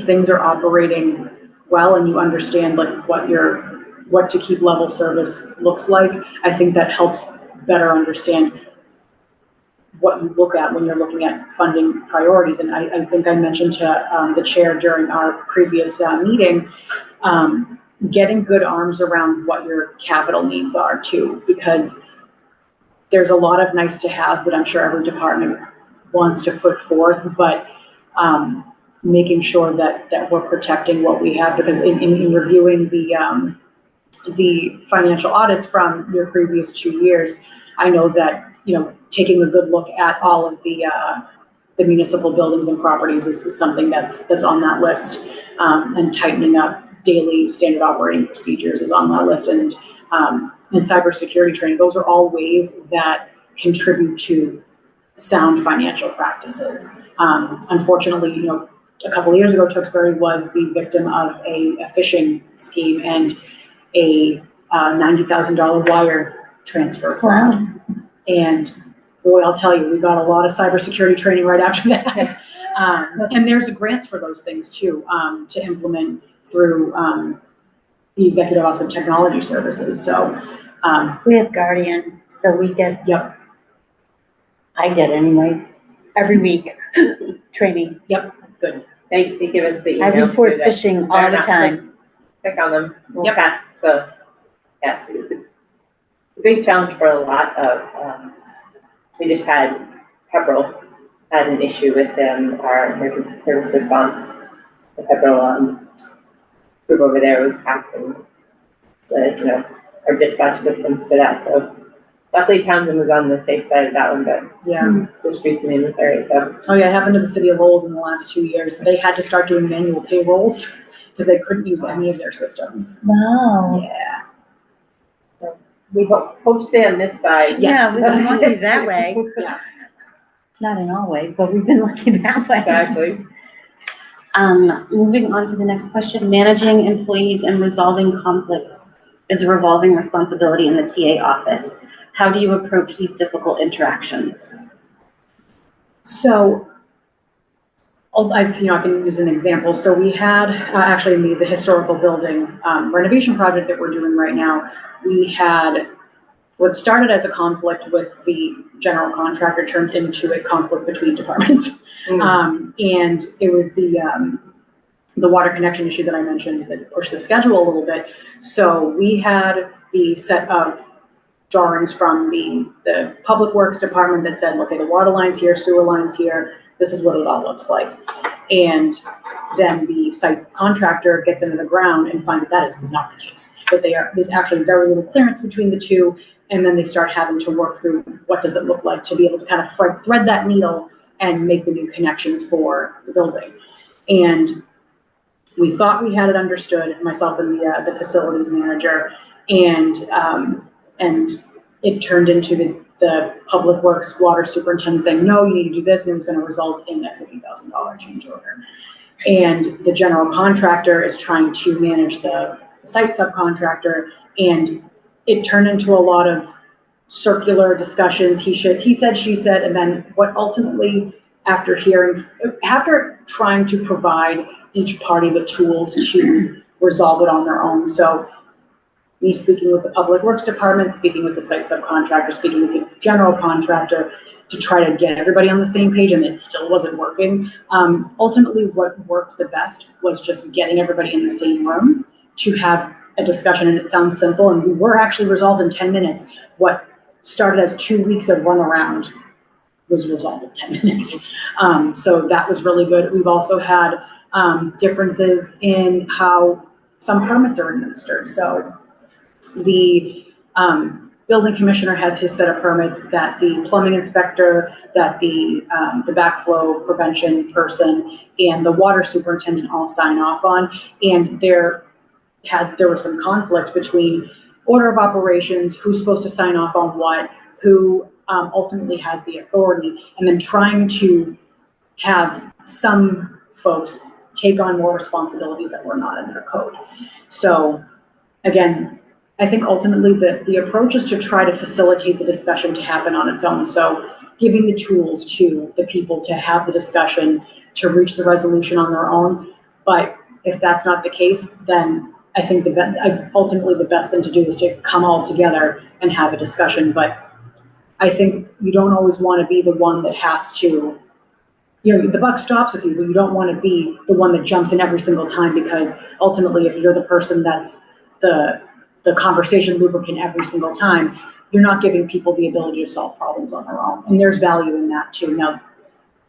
things are operating well and you understand like what to keep level service looks like, I think that helps better understand what you look at when you're looking at funding priorities. And I think I mentioned to the chair during our previous meeting, getting good arms around what your capital needs are too, because there's a lot of nice to haves that I'm sure every department wants to put forth, but making sure that we're protecting what we have, because in reviewing the financial audits from your previous 2 years, I know that, you know, taking a good look at all of the municipal buildings and properties is something that's on that list, and tightening up daily standard operating procedures is on that list, and cybersecurity training. Those are all ways that contribute to sound financial practices. Unfortunately, you know, a couple of years ago, Tewksbury was the victim of a phishing scheme and a $90,000 wire transfer fraud. And boy, I'll tell you, we got a lot of cybersecurity training right after that. And there's grants for those things too, to implement through the Executive Office of Technology Services. So We have Guardian, so we get, yep, I get anyway, every week, training. yep, good. They give us the I emails. report too that phishing all they're the not time. Click on them, we'll Yep. test, so, yeah. It's a big challenge for a lot of, we just had, Pepperell had an issue with them, our emergency service response. The Pepperell, group over there was hacked, and you know, our dispatch systems for that, so. Luckily Townsend was on the safe side of that one, but Yeah. just recently in this area, so. Oh yeah, it happened to the city of Lowell in the last 2 years. They had to start doing manual payrolls because they couldn't use any of their systems. Wow. Yeah. We hope to stay on this side. Yes. Yeah, we've been lucky that way. Yeah. Not in all ways, but we've been lucky that way. Exactly. Moving on to the next question, managing employees and resolving conflicts is a revolving responsibility in the TA office. How do you approach these difficult interactions? So, I can use an example. So we had, actually in the historical building renovation project that we're doing right now, we had what started as a conflict with the general contractor turned into a conflict between departments. And it was the water connection issue that I mentioned that pushed the schedule a little bit. So we had the set of drawings from the public works department that said, okay, the water line's here, sewer line's here, this is what it all looks like. And then the site contractor gets into the ground and finds that is not the case, that there's actually very little clearance between the two. And then they start having to work through what does it look like to be able to kind of thread that needle and make the new connections for the building. And we thought we had it understood, myself and the facilities manager, and it turned into the public works water superintendent saying, no, you need to do this, and it was going to result in a $50,000 change order. And the general contractor is trying to manage the site subcontractor, and it turned into a lot of circular discussions. He said, she said, and then what ultimately after trying to provide each party the tools to resolve it on their own. So me speaking with the Public Works Department, speaking with the site subcontractor, speaking with the general contractor to try to get everybody on the same page, and it still wasn't working. Ultimately, what worked the best was just getting everybody in the same room to have a discussion, and it sounds simple, and we were actually resolved in 10 minutes. What started as 2 weeks of runaround was resolved in 10 minutes. So that was really good. We've also had differences in how some permits are administered. So the building commissioner has his set of permits that the plumbing inspector, that the backflow prevention person, and the water superintendent all sign off on. And there was some conflict between order of operations, who's supposed to sign off on what, who ultimately has the authority, and then trying to have some folks take on more responsibilities that were not in their code. So again, I think ultimately the approach is to try to facilitate the discussion to happen on its own. So giving the tools to the people to have the discussion, to reach the resolution on their own. But if that's not the case, then I think ultimately the best thing to do is to come all together and have a discussion. But I think you don't always want to be the one that has to, the buck stops with you, but you don't want to be the one that jumps in every single time, because ultimately if you're the person that's the conversation lubricant every single time, you're not giving people the ability to solve problems on their own. And there's value in that too. Now,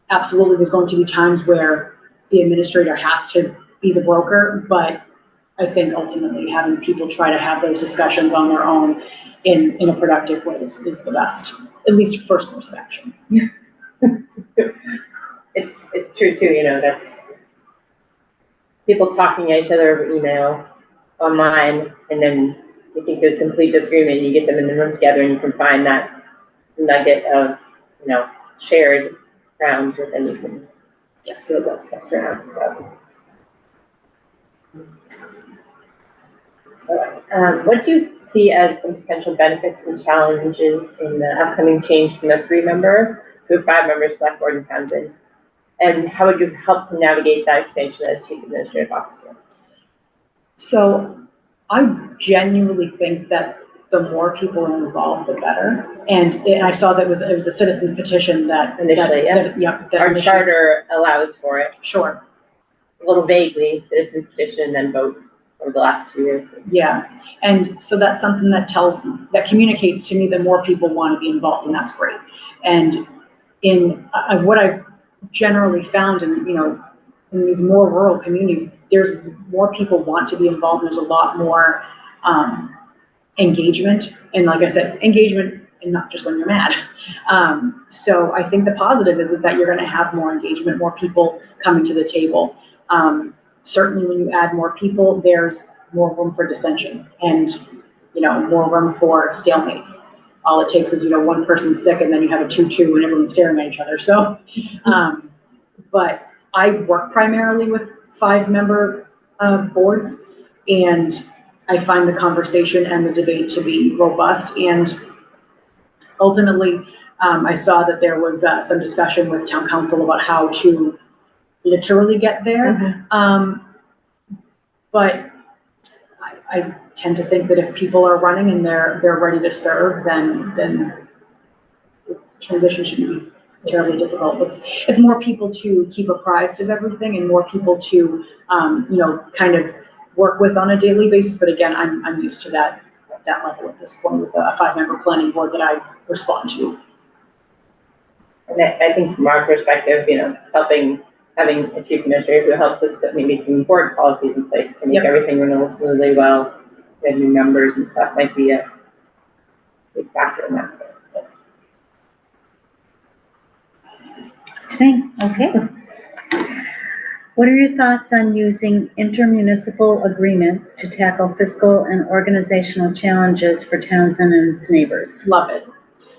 absolutely, there's going to be times where the administrator has to be the broker, but I think ultimately having people try to have those discussions on their own in a productive way is the best, at least first course of action. Yeah. It's true too, that's people talking at each other over email, online, and then you think there's complete disagreement, you get them in the room together and you can find that nugget of, shared ground, and then you can build that trust around. So what do you see as some potential benefits and challenges in the upcoming change from a 3-member to a 5-member select board in Townsend? And how would you help to navigate that expansion as chief administrative officer? So I genuinely think that the more people are involved, the better. And I saw that it was a citizen's petition that Initially, our charter allows for it. Sure. A little vaguely, citizen's petition, then vote over the last 2 years. Yeah, and so that's something that communicates to me that more people want to be involved, and that's great. And in what I've generally found in these more rural communities, there's more people want to be involved. There's a lot more engagement, and like I said, engagement, and not just when you're mad. So I think the positive is that you're going to have more engagement, more people coming to the table. Certainly when you add more people, there's more room for dissension and, more room for stalemates. All it takes is, one person's sick and then you have a 2-2 and everyone's staring at each other. So, but I work primarily with 5-member boards, and I find the conversation and the debate to be robust. And ultimately, I saw that there was some discussion with town council about how to literally get there. Mm-hmm. But I tend to think that if people are running and they're ready to serve, then the transition shouldn't be terribly difficult. It's more people to keep apprised of everything and more people to kind of work with on a daily basis. But again, I'm used to that level at this point with a 5-member planning board that I respond to. And I think from our perspective, having a chief administrator who helps us put maybe some board policies in place to make everything run smoothly well, and new members and stuff might be a big factor in that. Okay. What are your thoughts on using intermunicipal agreements to tackle fiscal and organizational challenges for Townsend and its neighbors? Love it.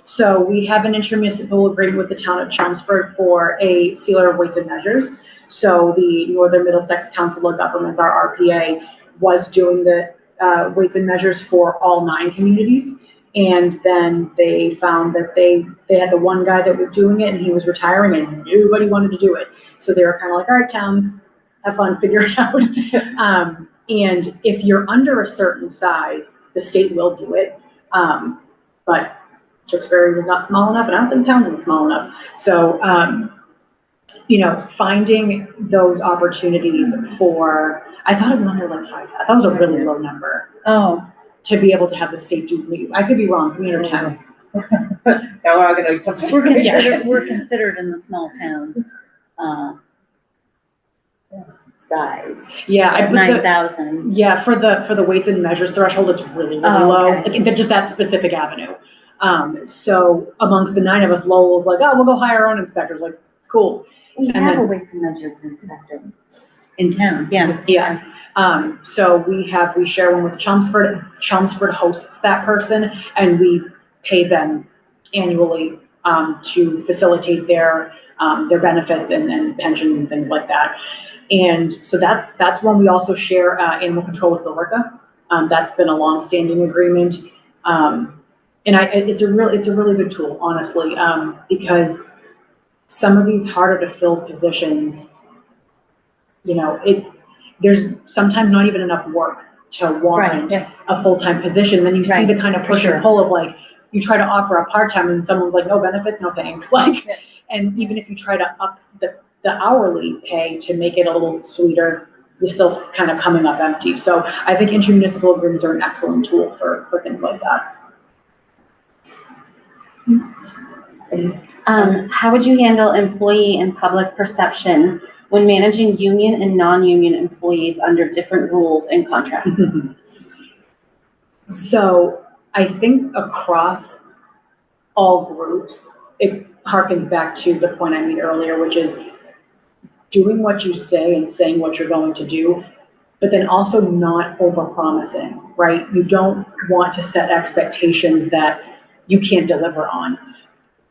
So we have an intermunicipal agreement with the town of Chelmsford for a sealer of weights and measures. So the Northern Middlesex Council of Governments, our RPA, was doing the weights and measures for all 9 communities. And then they found that they had the one guy that was doing it and he was retiring and nobody wanted to do it. So they were kind of like, all right, towns, have fun, figure it out. And if you're under a certain size, the state will do it. But Tewksbury was not small enough, and I don't think Townsend's small enough. So, finding those opportunities for, I thought it was under like 5. That was a really low number. Oh, To be able to have the state do, I could be wrong, 3 or 10. Now we're all gonna come to. we're considered in the small town, size. Yeah, I At put the, 9,000. yeah, for the weights and measures threshold, it's really, really Oh, low. okay. Like, just that specific avenue. So amongst the 9 of us, Lowell was like, oh, we'll go hire our own inspectors. Like, cool. We And have then- a weights and measures inspector in town, yeah. Yeah. So we share one with Chelmsford. Chelmsford hosts that person, and we pay them annually to facilitate their benefits and pensions and things like that. And so that's when we also share animal control with Billerica. That's been a long-standing agreement, and it's a really good tool, honestly, because some of these harder to fill positions, there's sometimes not even enough work to warrant a full-time position. Then you see the kind of push and pull of like, you try to offer a part-time and someone's like, no benefits, no thanks. Like, and even if you try to up the hourly pay to make it a little sweeter, you're still kind of coming up empty. So I think intermunicipal agreements are an excellent tool for things like that. How would you handle employee and public perception when managing union and non-union employees under different rules and contracts? So I think across all groups, it harkens back to the point I made earlier, which is doing what you say and saying what you're going to do, but then also not over-promising, right? You don't want to set expectations that you can't deliver on,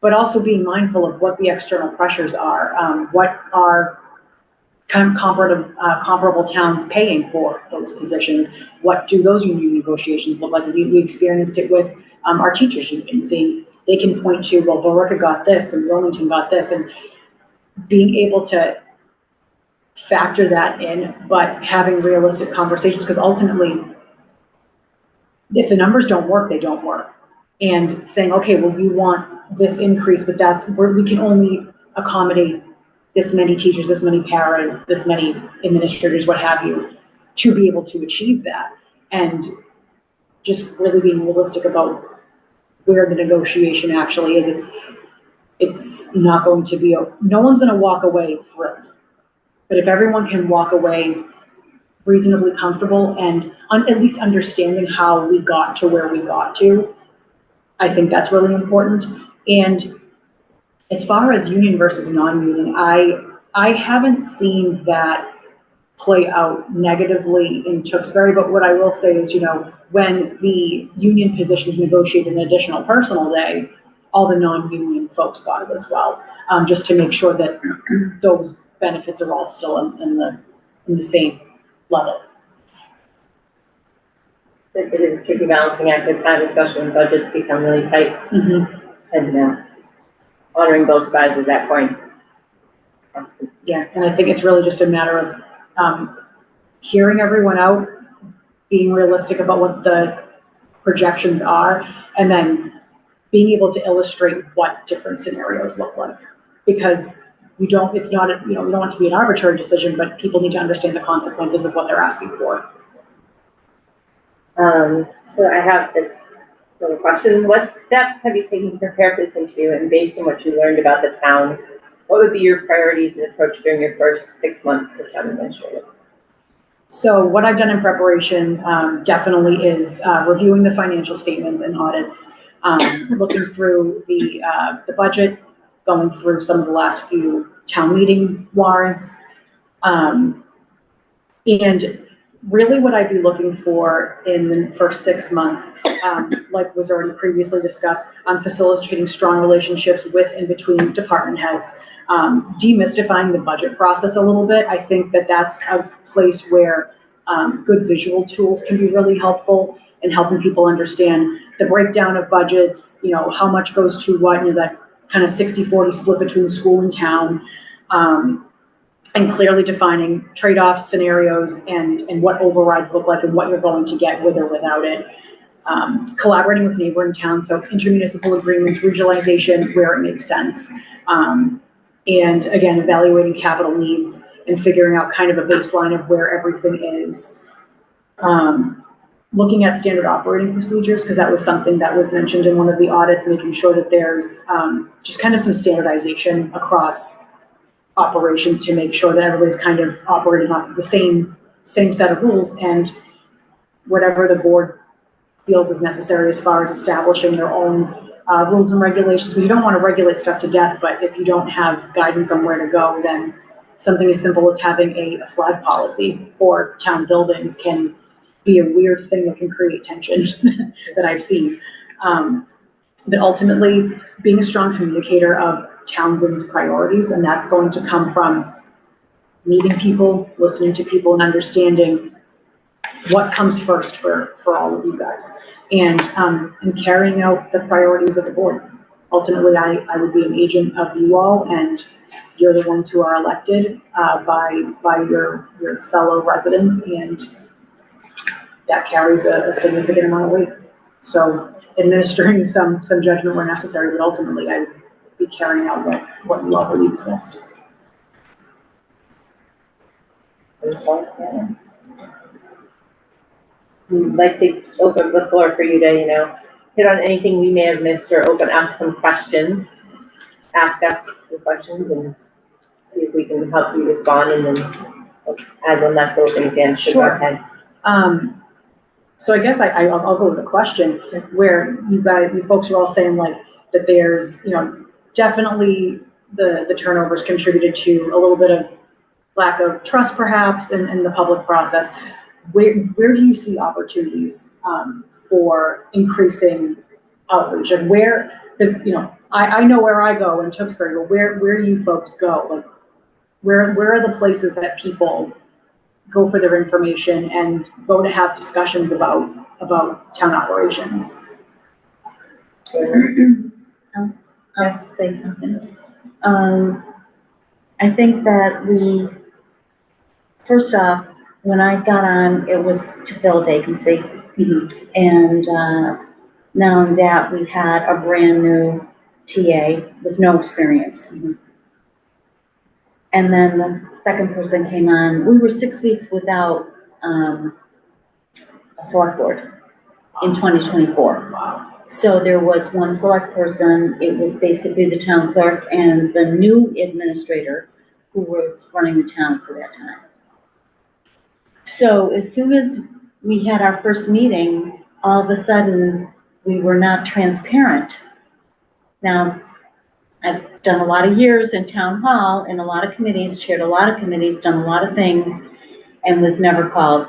but also being mindful of what the external pressures are, what are comparable towns paying for those positions. What do those union negotiations look like? We experienced it with our teachers union, seeing they can point to, well, Billerica got this and Wilmington got this, and being able to factor that in, but having realistic conversations, because ultimately, if the numbers don't work, they don't work. And saying, okay, well, you want this increase, but that's where we can only accommodate this many teachers, this many paras, this many administrators, what have you, to be able to achieve that. And just really being realistic about where the negotiation actually is. It's not going to be, no one's going to walk away thrilled. But if everyone can walk away reasonably comfortable and at least understanding how we got to where we got to, I think that's really important. And as far as union versus non-union, I haven't seen that play out negatively in Tewksbury, but what I will say is, when the union positions negotiated an additional personal day, all the non-union folks got it as well, just to make sure that those benefits are all still in the same level. It is a tricky balancing act at times, especially when budgets become really tight. And honoring both sides at that point. Yeah, and I think it's really just a matter of hearing everyone out, being realistic about what the projections are, and then being able to illustrate what different scenarios look like. Because we don't want it to be an arbitrary decision, but people need to understand the consequences of what they're asking for. So I have this little question. What steps have you taken to prepare for this interview, and based on what you learned about the town, what would be your priorities and approach during your first 6 months as town administrator? So what I've done in preparation definitely is reviewing the financial statements and audits, looking through the budget, going through some of the last few town meeting warrants, and really what I'd be looking for in the first 6 months, like was already previously discussed, facilitating strong relationships with and between department heads, demystifying the budget process a little bit. I think that that's a place where good visual tools can be really helpful in helping people understand the breakdown of budgets, how much goes to what, that kind of 60-40 split between school and town, and clearly defining trade-off scenarios and what overrides look like and what you're going to get with or without it. Collaborating with neighboring towns, so intermunicipal agreements, regionalization where it makes sense. And again, evaluating capital needs and figuring out kind of a baseline of where everything is. Looking at standard operating procedures, because that was something that was mentioned in one of the audits, making sure that there's just kind of some standardization across operations to make sure that everybody's kind of operating off of the same set of rules, and whatever the board feels is necessary as far as establishing their own rules and regulations, because you don't want to regulate stuff to death, but if you don't have guidance on where to go, then something as simple as having a flag policy for town buildings can be a weird thing that can create tension that I've seen. But ultimately, being a strong communicator of Townsend's priorities, and that's going to come from meeting people, listening to people, and understanding what comes first for all of you guys, and carrying out the priorities of the board. Ultimately, I would be an agent of you all, and you're the ones who are elected by your fellow residents, and that carries a significant amount of weight. So administering some judgment where necessary, but ultimately I would be carrying out what you all believe is best. We'd like to open the floor for you to, hit on anything we may have missed, or ask some questions. Ask us some questions and see if we can help you respond, and then add one last little thing again. So Sure. Go ahead. So I guess I'll go with a question where you folks are all saying like that there's, definitely the turnovers contributed to a little bit of lack of trust perhaps in the public process. Where do you see opportunities for increasing outreach, and where, because I know where I go in Tewksbury, but where do you folks go? Like where are the places that people go for their information and go to have discussions about town operations? I'll say something. I think that first off, when I got on, it was to fill a vacancy. Mm-hmm. And now that we had a brand new TA with no experience. Mm-hmm. And then the second person came on. We were 6 weeks without a select board in 2024. Wow. So there was one select person. It was basically the town clerk and the new administrator who was running the town for that time. So as soon as we had our first meeting, all of a sudden we were not transparent. Now, I've done a lot of years in town hall, in a lot of committees, chaired a lot of committees, done a lot of things, and was never called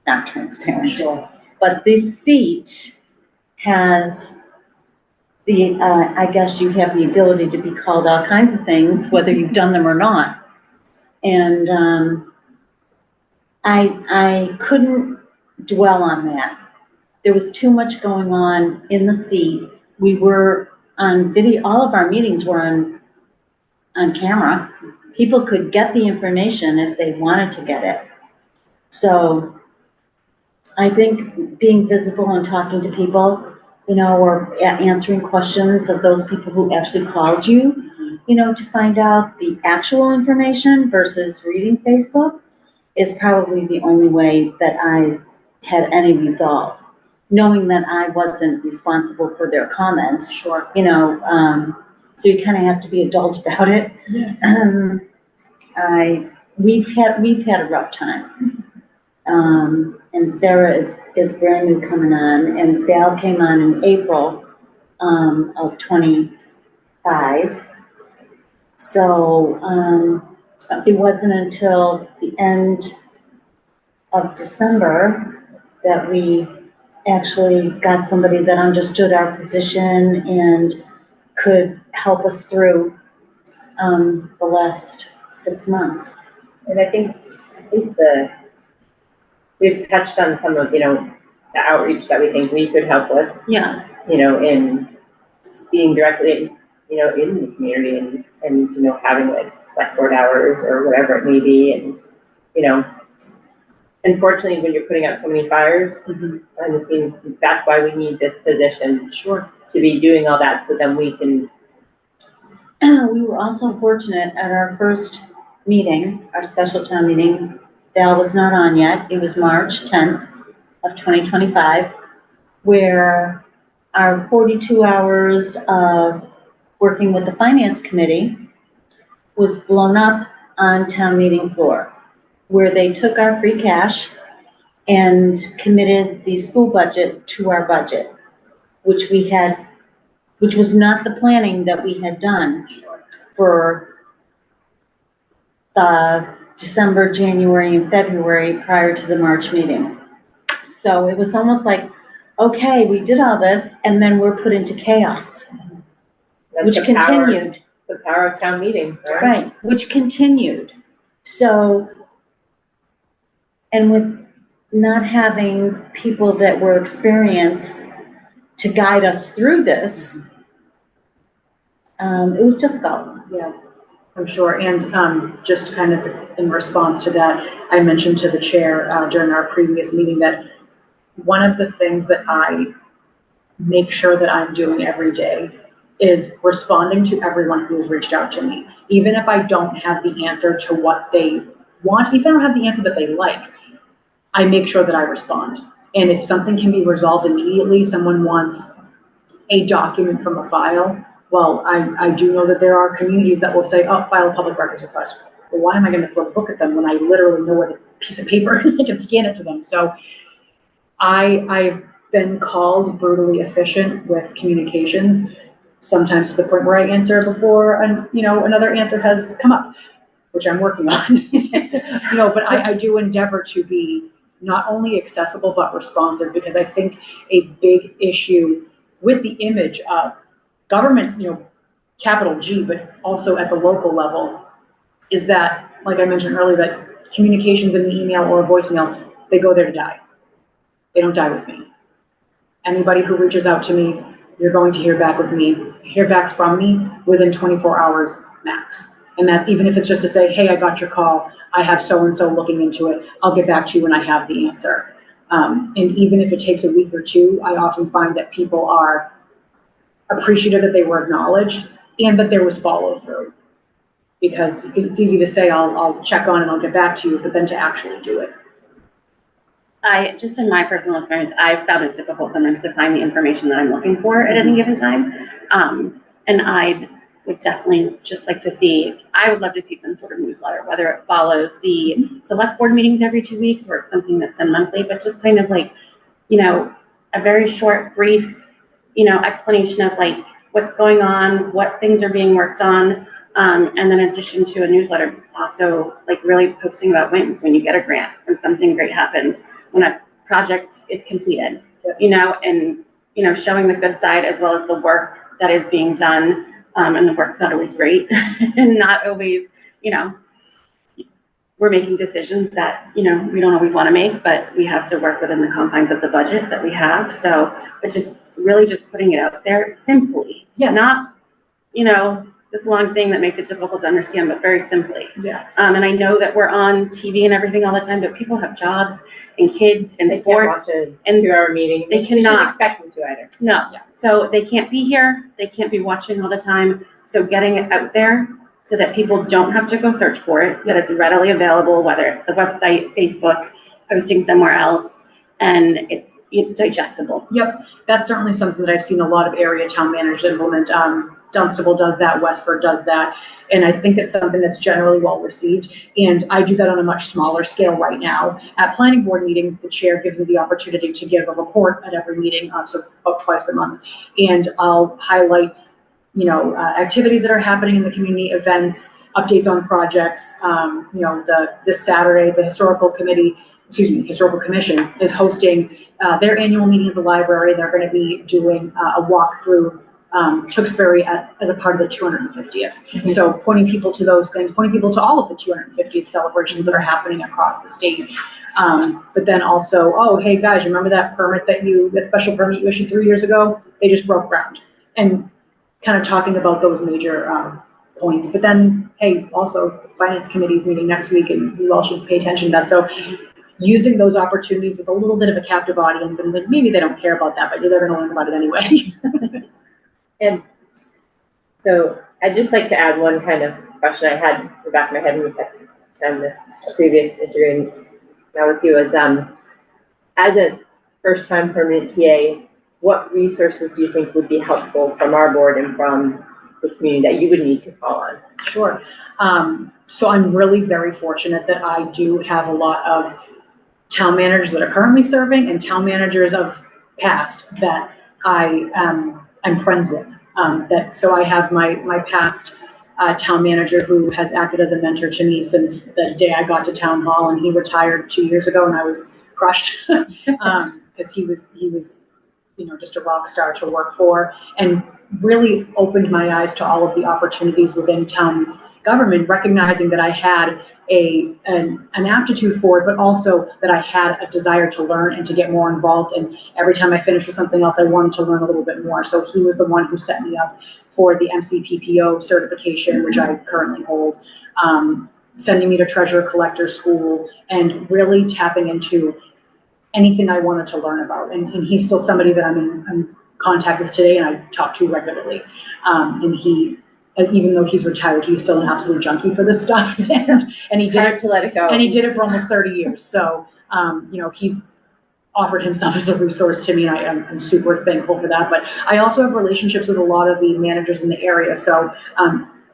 not transparent. Sure. But this seat has I guess you have the ability to be called all kinds of things, whether you've done them or not. And I couldn't dwell on that. There was too much going on in the seat. We were on video, all of our meetings were on camera. People could get the information if they wanted to get it. So I think being visible and talking to people, or answering questions of those people who actually called you, to find out the actual information versus reading Facebook is probably the only way that I had any resolve. Knowing that I wasn't responsible for their comments. Sure. So you kind of have to be adult about it. Yeah. We've had a rough time. And Sarah is brand new coming on, and Val came on in April of 25. So it wasn't until the end of December that we actually got somebody that understood our position and could help us through the last 6 months. And I think we've touched on some of, the outreach that we think we could help with, Yeah. you know, in being directly, you know, in the community and, you know, having like select board hours or whatever it may be. And, you know, unfortunately, when you're putting out so many fires, and it seems that's why we need this position. Sure. To be doing all that, so then we can. We were also fortunate at our first meeting, our special town meeting. Val was not on yet. It was March 10th of 2025, where our 42 hours of working with the finance committee was blown up on town meeting floor, where they took our free cash and committed the school budget to our budget, which was not the planning that we had done for December, January, and February prior to the March meeting. So it was almost like, okay, we did all this, and then we're put into chaos, That's which the power- continued. The power of town meeting, right? Right, which continued. So, and with not having people that were experienced to guide us through this, it was difficult. Yeah, I'm sure. And just kind of in response to that, I mentioned to the chair during our previous meeting that one of the things that I make sure that I'm doing every day is responding to everyone who's reached out to me. Even if I don't have the answer to what they want, even if I don't have the answer that they like, I make sure that I respond. And if something can be resolved immediately, someone wants a document from a file, well, I do know that there are communities that will say, oh, file a public records request. Well, why am I gonna throw a book at them when I literally know what a piece of paper is? I can scan it to them. So I've been called brutally efficient with communications, sometimes to the point where I answer before another answer has come up, which I'm working on. But I do endeavor to be not only accessible but responsive, because I think a big issue with the image of government, capital G, but also at the local level, is that, like I mentioned earlier, that communications in an email or a voicemail, they go there to die. They don't die with me. Anybody who reaches out to me, you're going to hear back from me within 24 hours max. And that even if it's just to say, hey, I got your call, I have so-and-so looking into it, I'll get back to you when I have the answer. And even if it takes a week or two, I often find that people are appreciative that they were acknowledged and that there was follow through. Because it's easy to say, I'll check on and I'll get back to you, but then to actually do it. Just in my personal experience, I've found it difficult sometimes to find the information that I'm looking for at any given time. And I would definitely just like to see, I would love to see some sort of newsletter, whether it follows the select board meetings every 2 weeks or it's something that's done monthly, but just kind of like, a very short, brief, explanation of like what's going on, what things are being worked on. And then in addition to a newsletter, also like really posting about wins when you get a grant, when something great happens, when a project is completed, and, showing the good side as well as the work that is being done. And the work's not always great and not always, we're making decisions that, we don't always want to make, but we have to work within the confines of the budget that we have. So, but just really just putting it out there simply, not, this long thing that makes it difficult to understand, but very simply. Yeah. And I know that we're on TV and everything all the time, but people have jobs and kids and sports. They can't watch and a 2-hour meeting. they You shouldn't cannot expect them to either. No. Yeah. So they can't be here. They can't be watching all the time. So getting it out there so that people don't have to go search for it, that it's readily available, whether it's the website, Facebook, posting somewhere else, and it's digestible. Yep, that's certainly something that I've seen a lot of area town managers implement. Dunstable does that, Westford does that, and I think it's something that's generally well received. And I do that on a much smaller scale right now. At planning board meetings, the chair gives me the opportunity to give a report at every meeting, so about twice a month, and I'll highlight, activities that are happening in the community, events, updates on projects. This Saturday, the Historical Commission is hosting their annual meeting at the library. They're going to be doing a walk through Tewksbury as a part of the 250th. Mm-hmm. So pointing people to those things, pointing people to all of the 250th celebrations that are happening across the state. But then also, oh, hey guys, remember that special permit you issued 3 years ago? They just broke ground. And kind of talking about those major points. But then, hey, also the finance committee is meeting next week and you all should pay attention to that. So using those opportunities with a little bit of a captive audience, and then maybe they don't care about that, but they're going to learn about it anyway. And so I'd just like to add one kind of question I had in the back of my head when the previous interview now with you was, as a first-time permanent TA, what resources do you think would be helpful from our board and from the community that you would need to call on? Sure. So I'm really very fortunate that I do have a lot of town managers that are currently serving and town managers of past that I'm friends with. So I have my past town manager who has acted as a mentor to me since the day I got to town hall, and he retired 2 years ago, and I was crushed because he was just a rock star to work for, and really opened my eyes to all of the opportunities within town government, recognizing that I had an aptitude for it, but also that I had a desire to learn and to get more involved. And every time I finished with something else, I wanted to learn a little bit more. So he was the one who set me up for the MCPPO certification, which I currently hold, sending me to treasurer collector school, and really tapping into anything I wanted to learn about. And he's still somebody that I'm in contact with today and I talk to regularly. And even though he's retired, he's still an absolute junkie for this stuff. and he did it to let it go. And he did it for almost 30 years. So, he's offered himself as a resource to me, and I'm super thankful for that. But I also have relationships with a lot of the managers in the area. So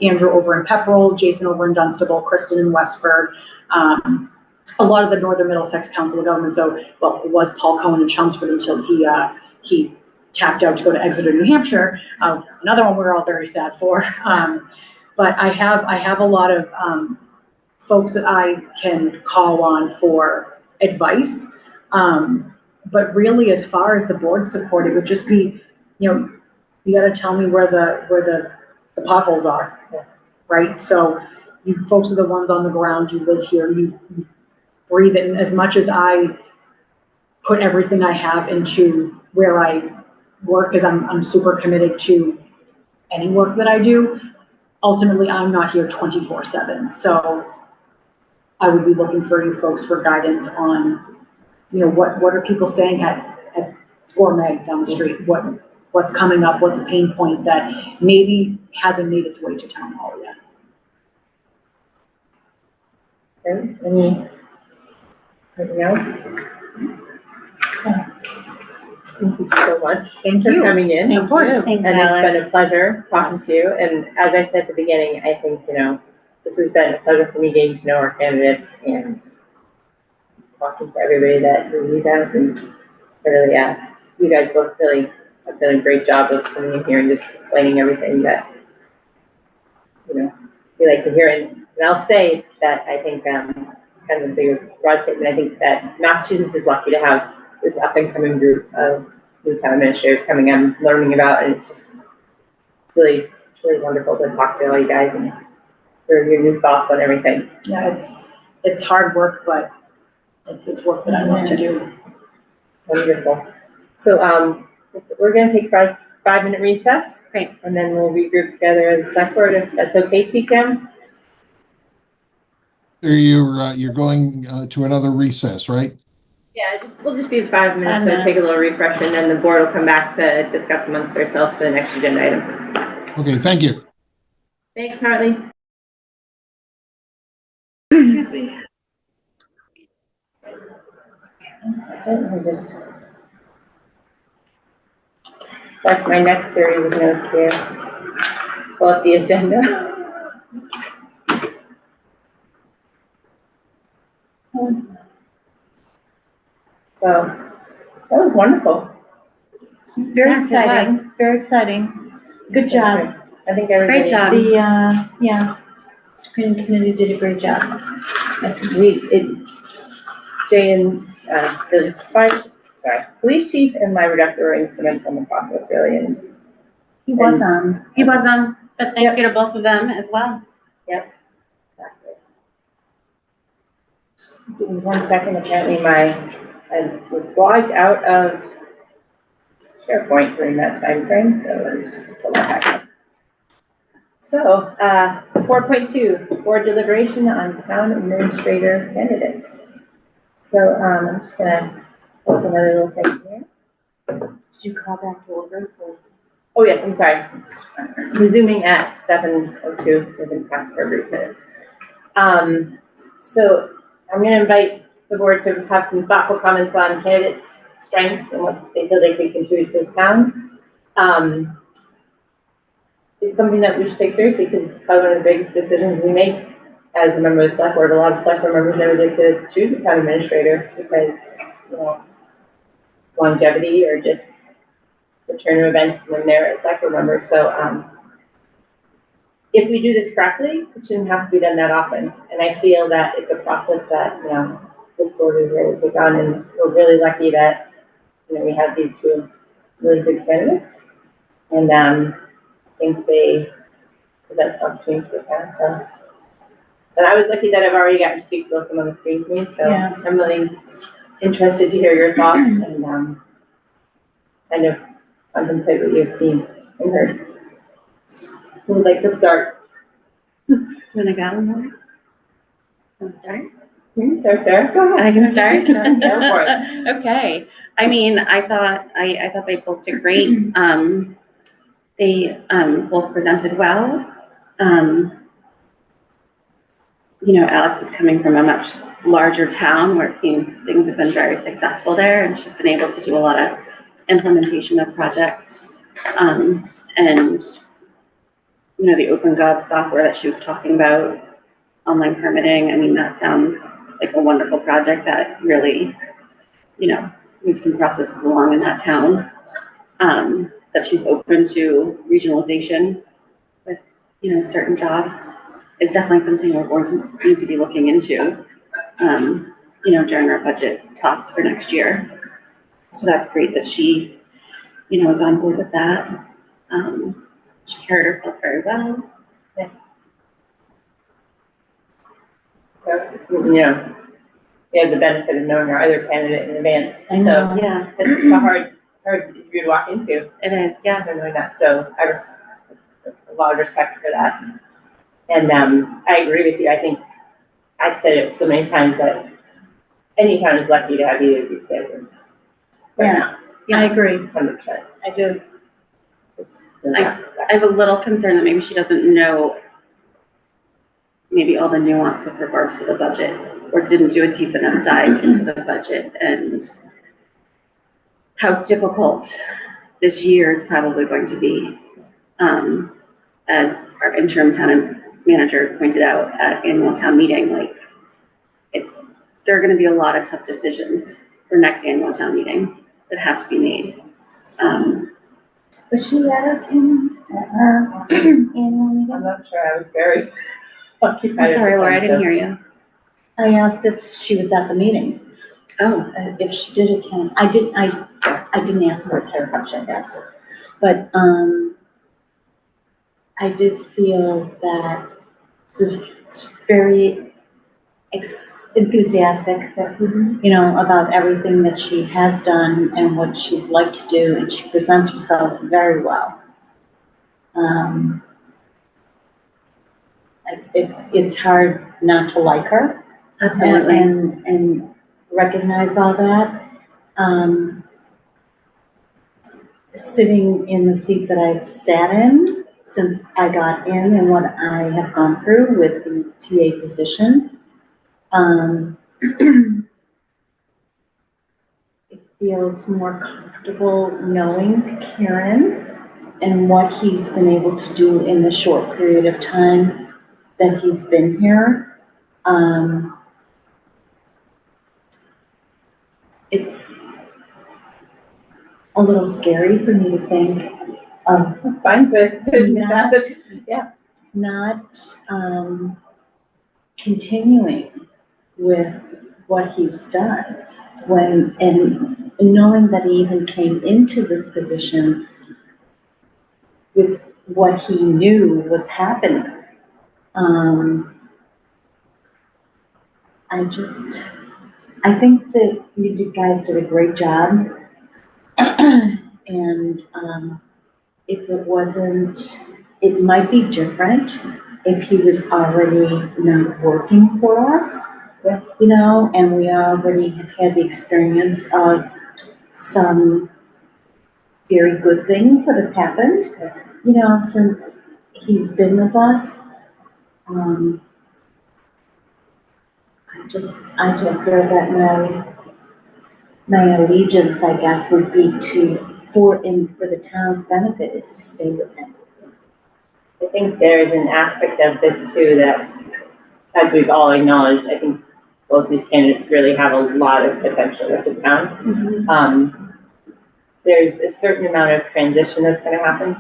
Andrew over in Pepperell, Jason over in Dunstable, Kristen in Westford, a lot of the Northern Middlesex Council of Government. So, it was Paul Cohen in Chelmsford until he tapped out to go to Exeter, New Hampshire. Another one we're all very sad for. But I have a lot of folks that I can call on for advice. But really, as far as the board support, it would just be, you got to tell me where the potholes are, right? So you folks are the ones on the ground. You live here. You breathe it. And as much as I put everything I have into where I work, because I'm super committed to any work that I do, ultimately I'm not here 24/7. So I would be looking for you folks for guidance on, what are people saying at Gourmet down the street? What's coming up? What's a pain point that maybe hasn't made its way to town hall yet? Okay. Anything else? Thank you so much for coming in. Of course. And it's been a pleasure talking to you. And as I said at the beginning, I think, this has been a pleasure for me getting to know our candidates and talking to everybody that really does. And really, you guys both really have done a great job of coming in here and just explaining everything that, we like to hear. And I'll say that I think it's kind of a bigger broad statement. I think that Massachusetts is lucky to have this up and coming group of new town administrators coming in, learning about, and it's really wonderful to talk to all you guys and hear your new thoughts on everything. Yeah, it's hard work, but it's work that I love to do. Wonderful. So we're going to take a 5-minute recess. Great. And then we'll regroup together as a select board, if that's okay, Chief-Cam? You're going to another recess, right? Yeah, we'll just be 5 minutes, so take a little refresh, and then the board will come back to discuss amongst ourselves for the next agenda item. Okay, thank you. Thanks, Hartley. Excuse me. One second, let me just select my next series of notes here. Pull up the agenda. So that was wonderful. Very Yes, it exciting, was. very exciting. Good job. I think everybody. Great job. The, screening committee did a great job. Jay and the police chief and my reductor were instrumental in the process, really, and He was but thank you to both of them as well. Yep. Exactly. Give me 1 second, apparently I was logged out of SharePoint during that time frame, so let me just pull that back up. So, 4.2, board deliberation on town administrator candidates. So, I'm just gonna open another little thing here. Did you call back to order? Oh, yes, I'm sorry. Resuming at 7:02, we've been past for a brief minute. So I'm gonna invite the board to have some thoughtful comments on candidates' strengths and what they feel they can contribute to this town. It's something that we should take seriously because it's probably one of the biggest decisions we make as a member of the select board. A lot of select board members never get to choose a town administrator because, you know, longevity or just the turn of events when they're a select board member. So if we do this correctly, it shouldn't have to be done that often. And I feel that it's a process that, you know, this board is really big on, and we're really lucky that, you know, we have these two really good candidates. And I think they present some opportunities for the town. So, and I was lucky that I've already gotten to speak to both of them on the screen with me. So Yeah. I'm really interested to hear your thoughts and kind of contemplate what you've seen and heard. Who would like to start? Wanna go? Want to start? Start there. Go ahead. I can start. Go for it. Okay. I mean, I thought they both did great. They both presented well. You know, Alex is coming from a much larger town where it seems things have been very successful there, and she's been able to do a lot of implementation of projects. And you know, the OpenGov software that she was talking about, online permitting, I mean, that sounds like a wonderful project that really, you know, moves some processes along in that town. That she's open to regionalization with, you know, certain jobs is definitely something we're going to need to be looking into, you know, during our budget talks for next year. So that's great that she, you know, is on board with that. She carried herself very well. So, you know, we have the benefit of knowing our other candidate in advance. I know. So Yeah, it's a hard interview to walk into. it is. Yeah. Knowing that. So I have a lot of respect for that. And I agree with you. I think I've said it so many times that any town is lucky to have either of these candidates. Yeah, I agree. 100%. I do. I have a little concern that maybe she doesn't know maybe all the nuance with regards to the budget, or didn't do a deep enough dive into the budget, and how difficult this year is probably going to be. As our interim town manager pointed out at annual town meeting, like there are going to be a lot of tough decisions for next annual town meeting that have to be made. Was she at our town, at our annual meeting? I'm not sure. I was very occupied. I'm sorry, Laura, I didn't hear you. I asked if she was at the meeting, Oh, if she did attend. I didn't ask her a clarify check, I asked her. But, I did feel that it's very enthusiastic, you know, about everything that she has done and what she'd like to do, and she presents herself very well. It's hard not to like her. absolutely. And recognize all that. Sitting in the seat that I've sat in since I got in and what I have gone through with the TA position, it feels more comfortable knowing Karen and what he's been able to do in the short period of time that he's been here. It's a little scary for me to think of It's fine to yeah. not continuing with what he's done and knowing that he even came into this position with what he knew was happening. I think that guys did a great job. And, if it wasn't, it might be different if he was already not working for us, you know, and we already have had the experience of some very good things that have happened, you know, since he's been with us. I just feel that my allegiance, I guess, would be for the town's benefit is to stay with him. I think there's an aspect of this too that, as we've all acknowledged, I think both these candidates really have a lot of potential with the town. There's a certain amount of transition that's going to happen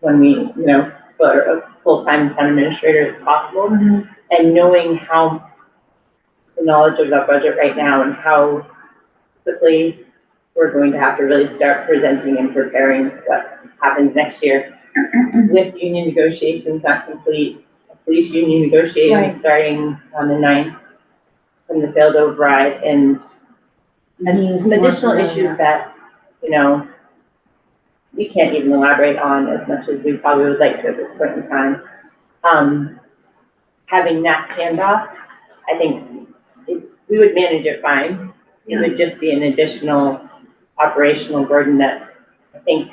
when we, you know, for a full-time town administrator, it's possible. And knowing how the knowledge of our budget right now and how quickly we're going to have to really start presenting and preparing what happens next year with union negotiations not complete, police union negotiations starting on the 9th from the failed override, and some additional issues that, you know, we can't even elaborate on as much as we probably would like to at this point in time. Having that handoff, I think we would manage it fine. It would just be an additional operational burden that I think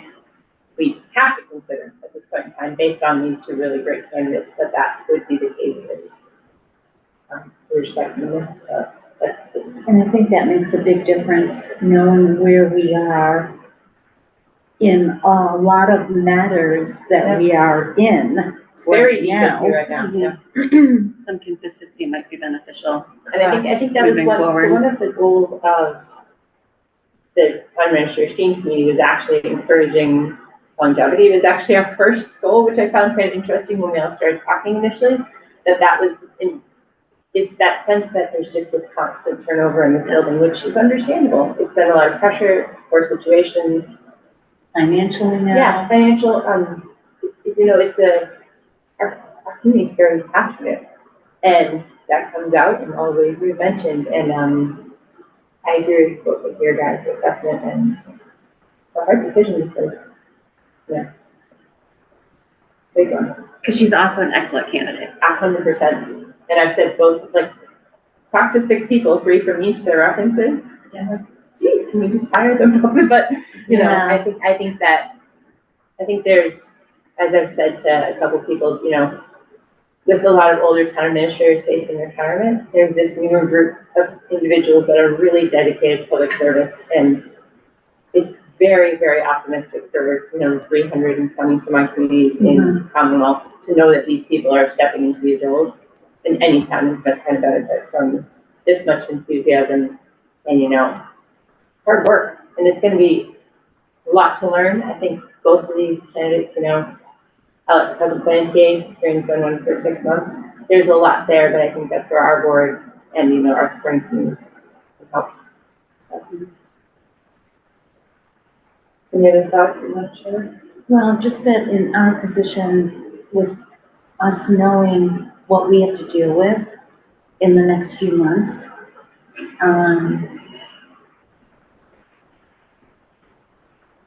we have to consider at this point in time, based on these two really great candidates, that would be the case. We're seconding them, so that's. And I think that makes a big difference, knowing where we are in a lot of matters that we are in. Very deep now. right now. Yeah. Some consistency might be beneficial. And I think that was Moving one, forward. so one of the goals of the town administration committee was actually encouraging longevity. It was actually our first goal, which I found kind of interesting when we all started talking initially, that was it's that sense that there's just this constant turnover in this building, which is understandable. It's been a lot of pressure for situations. Financially now. Yeah, financial, you know, our community is very passionate, and that comes out in all the ways we've mentioned, and I agree with both of your guys' assessment, and it's a hard decision because, yeah, big one. Because she's also an excellent candidate. 100%. And I've said both, like, talk to 6 people, 3 from each, their references. Yeah, like, geez, can we just hire them both? But, you know, I think there's, as I've said to a couple people, you know, with a lot of older town administrators facing retirement, there's this newer group of individuals that are really dedicated to public service, and it's very, very optimistic for, you know, 320 some odd communities in Commonwealth to know that these people are stepping into these roles, and any town can benefit from this much enthusiasm and, you know, hard work. And it's going to be a lot to learn. I think both of these candidates, you know, Alex hasn't been in TA, Karen's been one for 6 months. There's a lot there, but I think that's where our board and, you know, our spring teams can help. So. Any other thoughts? I'm not sure. Well, just that in our position, with us knowing what we have to deal with in the next few months,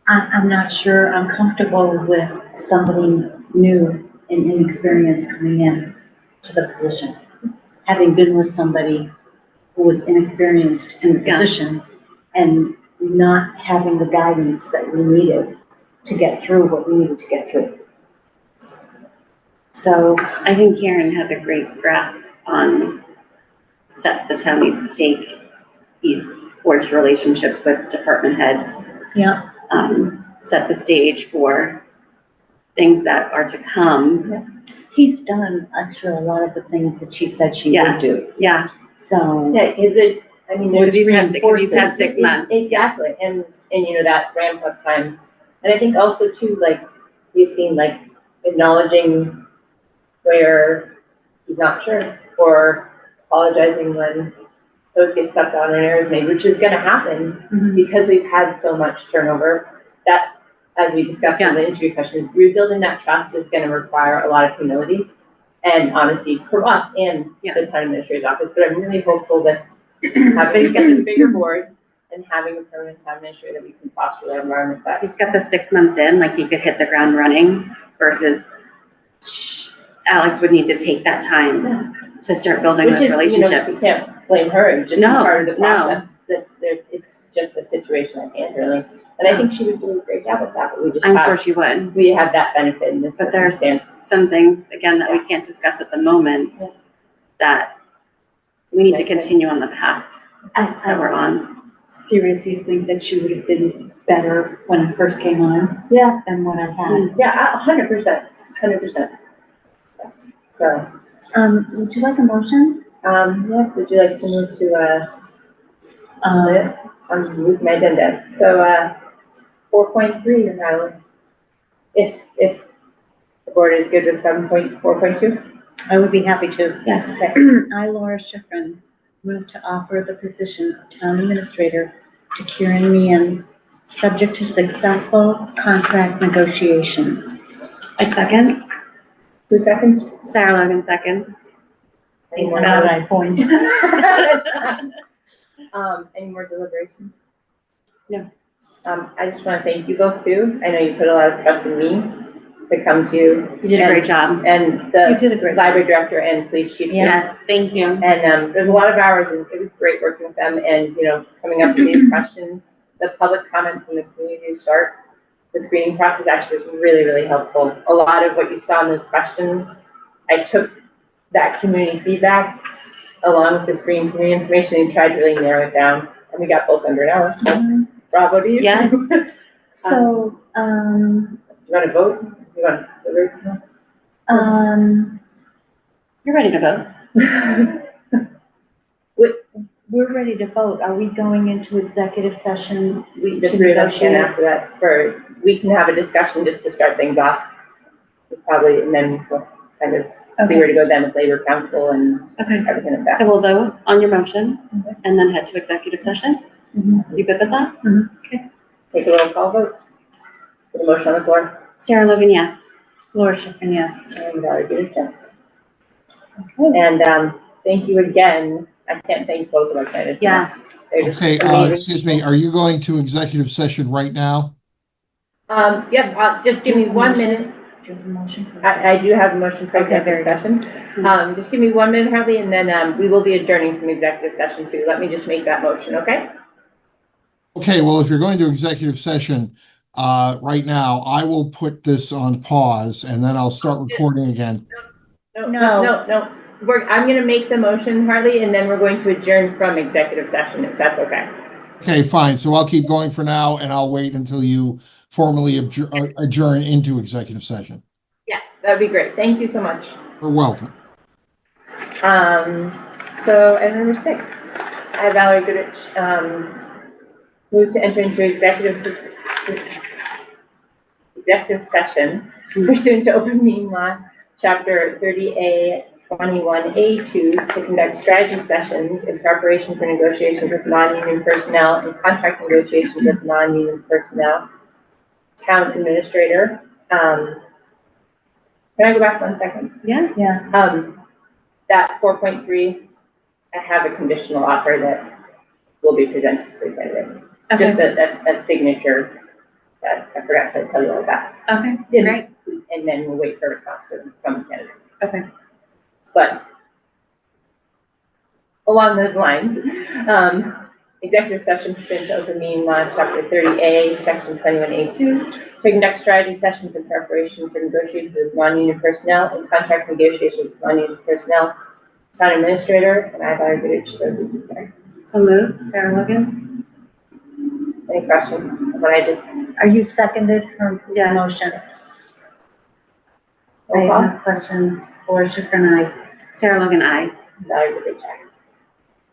I'm not sure I'm comfortable with somebody new and inexperienced coming in to the position. Having been with somebody who was inexperienced in the position and not having the guidance that we needed to get through what we needed to get through. So I think Karen has a great grasp on steps the town needs to take, these forged relationships with department heads. yeah, Set the stage for things that are to come. he's done actually a lot of the things that she said she would do. Yeah. So Yeah, there's, I mean, there's Because he's had 6 months. Exactly, and you know, that ramp up time. And I think also too, like, we've seen, like, acknowledging where he's not sure, or apologizing when those get stepped on and errors made, which is gonna happen because we've had so much turnover. That, as we discussed in the interview questions, rebuilding that trust is gonna require a lot of humility. and honesty from us and Yeah. the town administrator's office, but I'm really hopeful that having a bigger board and having a permanent town administrator, that we can foster that environment that. He's got the 6 months in, like he could hit the ground running versus Alex would need to take that time to start building Which those is, you know, relationships. you can't blame her, it's just No, part of the no. process. That's there, it's just the situation at hand, really. And I think she would do a great job with that, but we just I'm sure have, she would. we have that benefit in this But there's circumstance. some things, again, that we can't discuss at the moment Yeah. that we need to Okay. continue on the path that we're on. Seriously think that she would have been better when I first came on Yeah, than what I had. yeah, 100%, 100%. So, Would you like a motion? yes, would you like to move to, Uh, I'm losing my agenda. So, 4.3, if the board is good with 7.4.2? I would be happy to. Yes. I, Laura Schifrin, move to offer the position of town administrator to Kieran Meehan, subject to successful contract negotiations. A second. 2 seconds? Sarah Logan, second. Any It's more not I point. any more deliberations? No. I just want to thank you both too. I know you put a lot of trust in me to come to you. You did a great job. And You the did a great job. library director and police chief. too. Yes, thank you. And there's a lot of hours, and it was great working with them and, you know, coming up with these questions. The public comment from the community to start the screening process actually was really, really helpful. A lot of what you saw in those questions, I took that community feedback along with the screening community information and tried to really narrow it down. And we got both under an hour, so bravo to you. Yes. So, You want to vote? You want to You're ready to vote. we're ready to vote. Are we going into executive session? The three of us can after that, we can have a discussion just to start things off. Probably, and then we'll kind of see where to go then with labor council and Okay. everything like that. So we'll vote on your motion and then head to executive session. You good with that? Take a roll call vote. Put the motion on the floor. Sarah Logan, yes. Laura Schifrin, yes. And Valerie Peters, yes. And, thank you again. I can't thank both of our candidates. Yes. They're just Okay, amazing. excuse me, are you going to executive session right now? Yep, just give me 1 minute. Do you have a motion for I do have a motion for Okay, executive very session. Just give me 1 minute, Harley, and then, we will be adjourning from executive session too. Let me just make that motion, okay? Okay, well, if you're going to executive session, right now, I will put this on pause and then I'll start recording again. No. I'm gonna make the motion, Harley, and then we're going to adjourn from executive session, if that's okay. Okay, fine. So I'll keep going for now and I'll wait until you formally adjourn into executive session. Yes, that'd be great. Thank you so much. You're welcome. So item number 6, I have Valerie Goodrich, move to enter into executive session pursuant to open meeting law, chapter 30A, 21A2, to conduct strategy sessions in preparation for negotiations with non-union personnel and contract negotiations with non-union personnel. Town administrator. Can I go back 1 second? Yeah. Yeah. That 4.3, I have a conditional offer that will be presented to the candidate. Okay. Just a signature that I forgot to tell you all that. Okay. And- Great. And then we'll wait for a response from the candidate. Okay. But along those lines, executive session pursuant to open meeting law, chapter 30A, section 21A2, to conduct strategy sessions in preparation for negotiations with non-union personnel and contract negotiations with non-union personnel. Town administrator, and I have Valerie Goodrich, so we can start. So moved, Sarah Logan. Any questions? When I just Are you seconded her Yes. motion? I roll call, have questions. Laura Schifrin, aye. Sarah Logan, aye. Valerie Goodrich.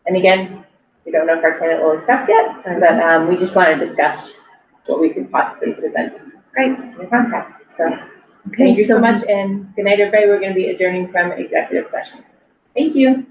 And again, we don't know if our candidate will accept yet, but we just want to discuss what we could possibly present. Great. In the contract. So thank you so much, and good night, everybody. We're going to be adjourning from executive session. Thank you.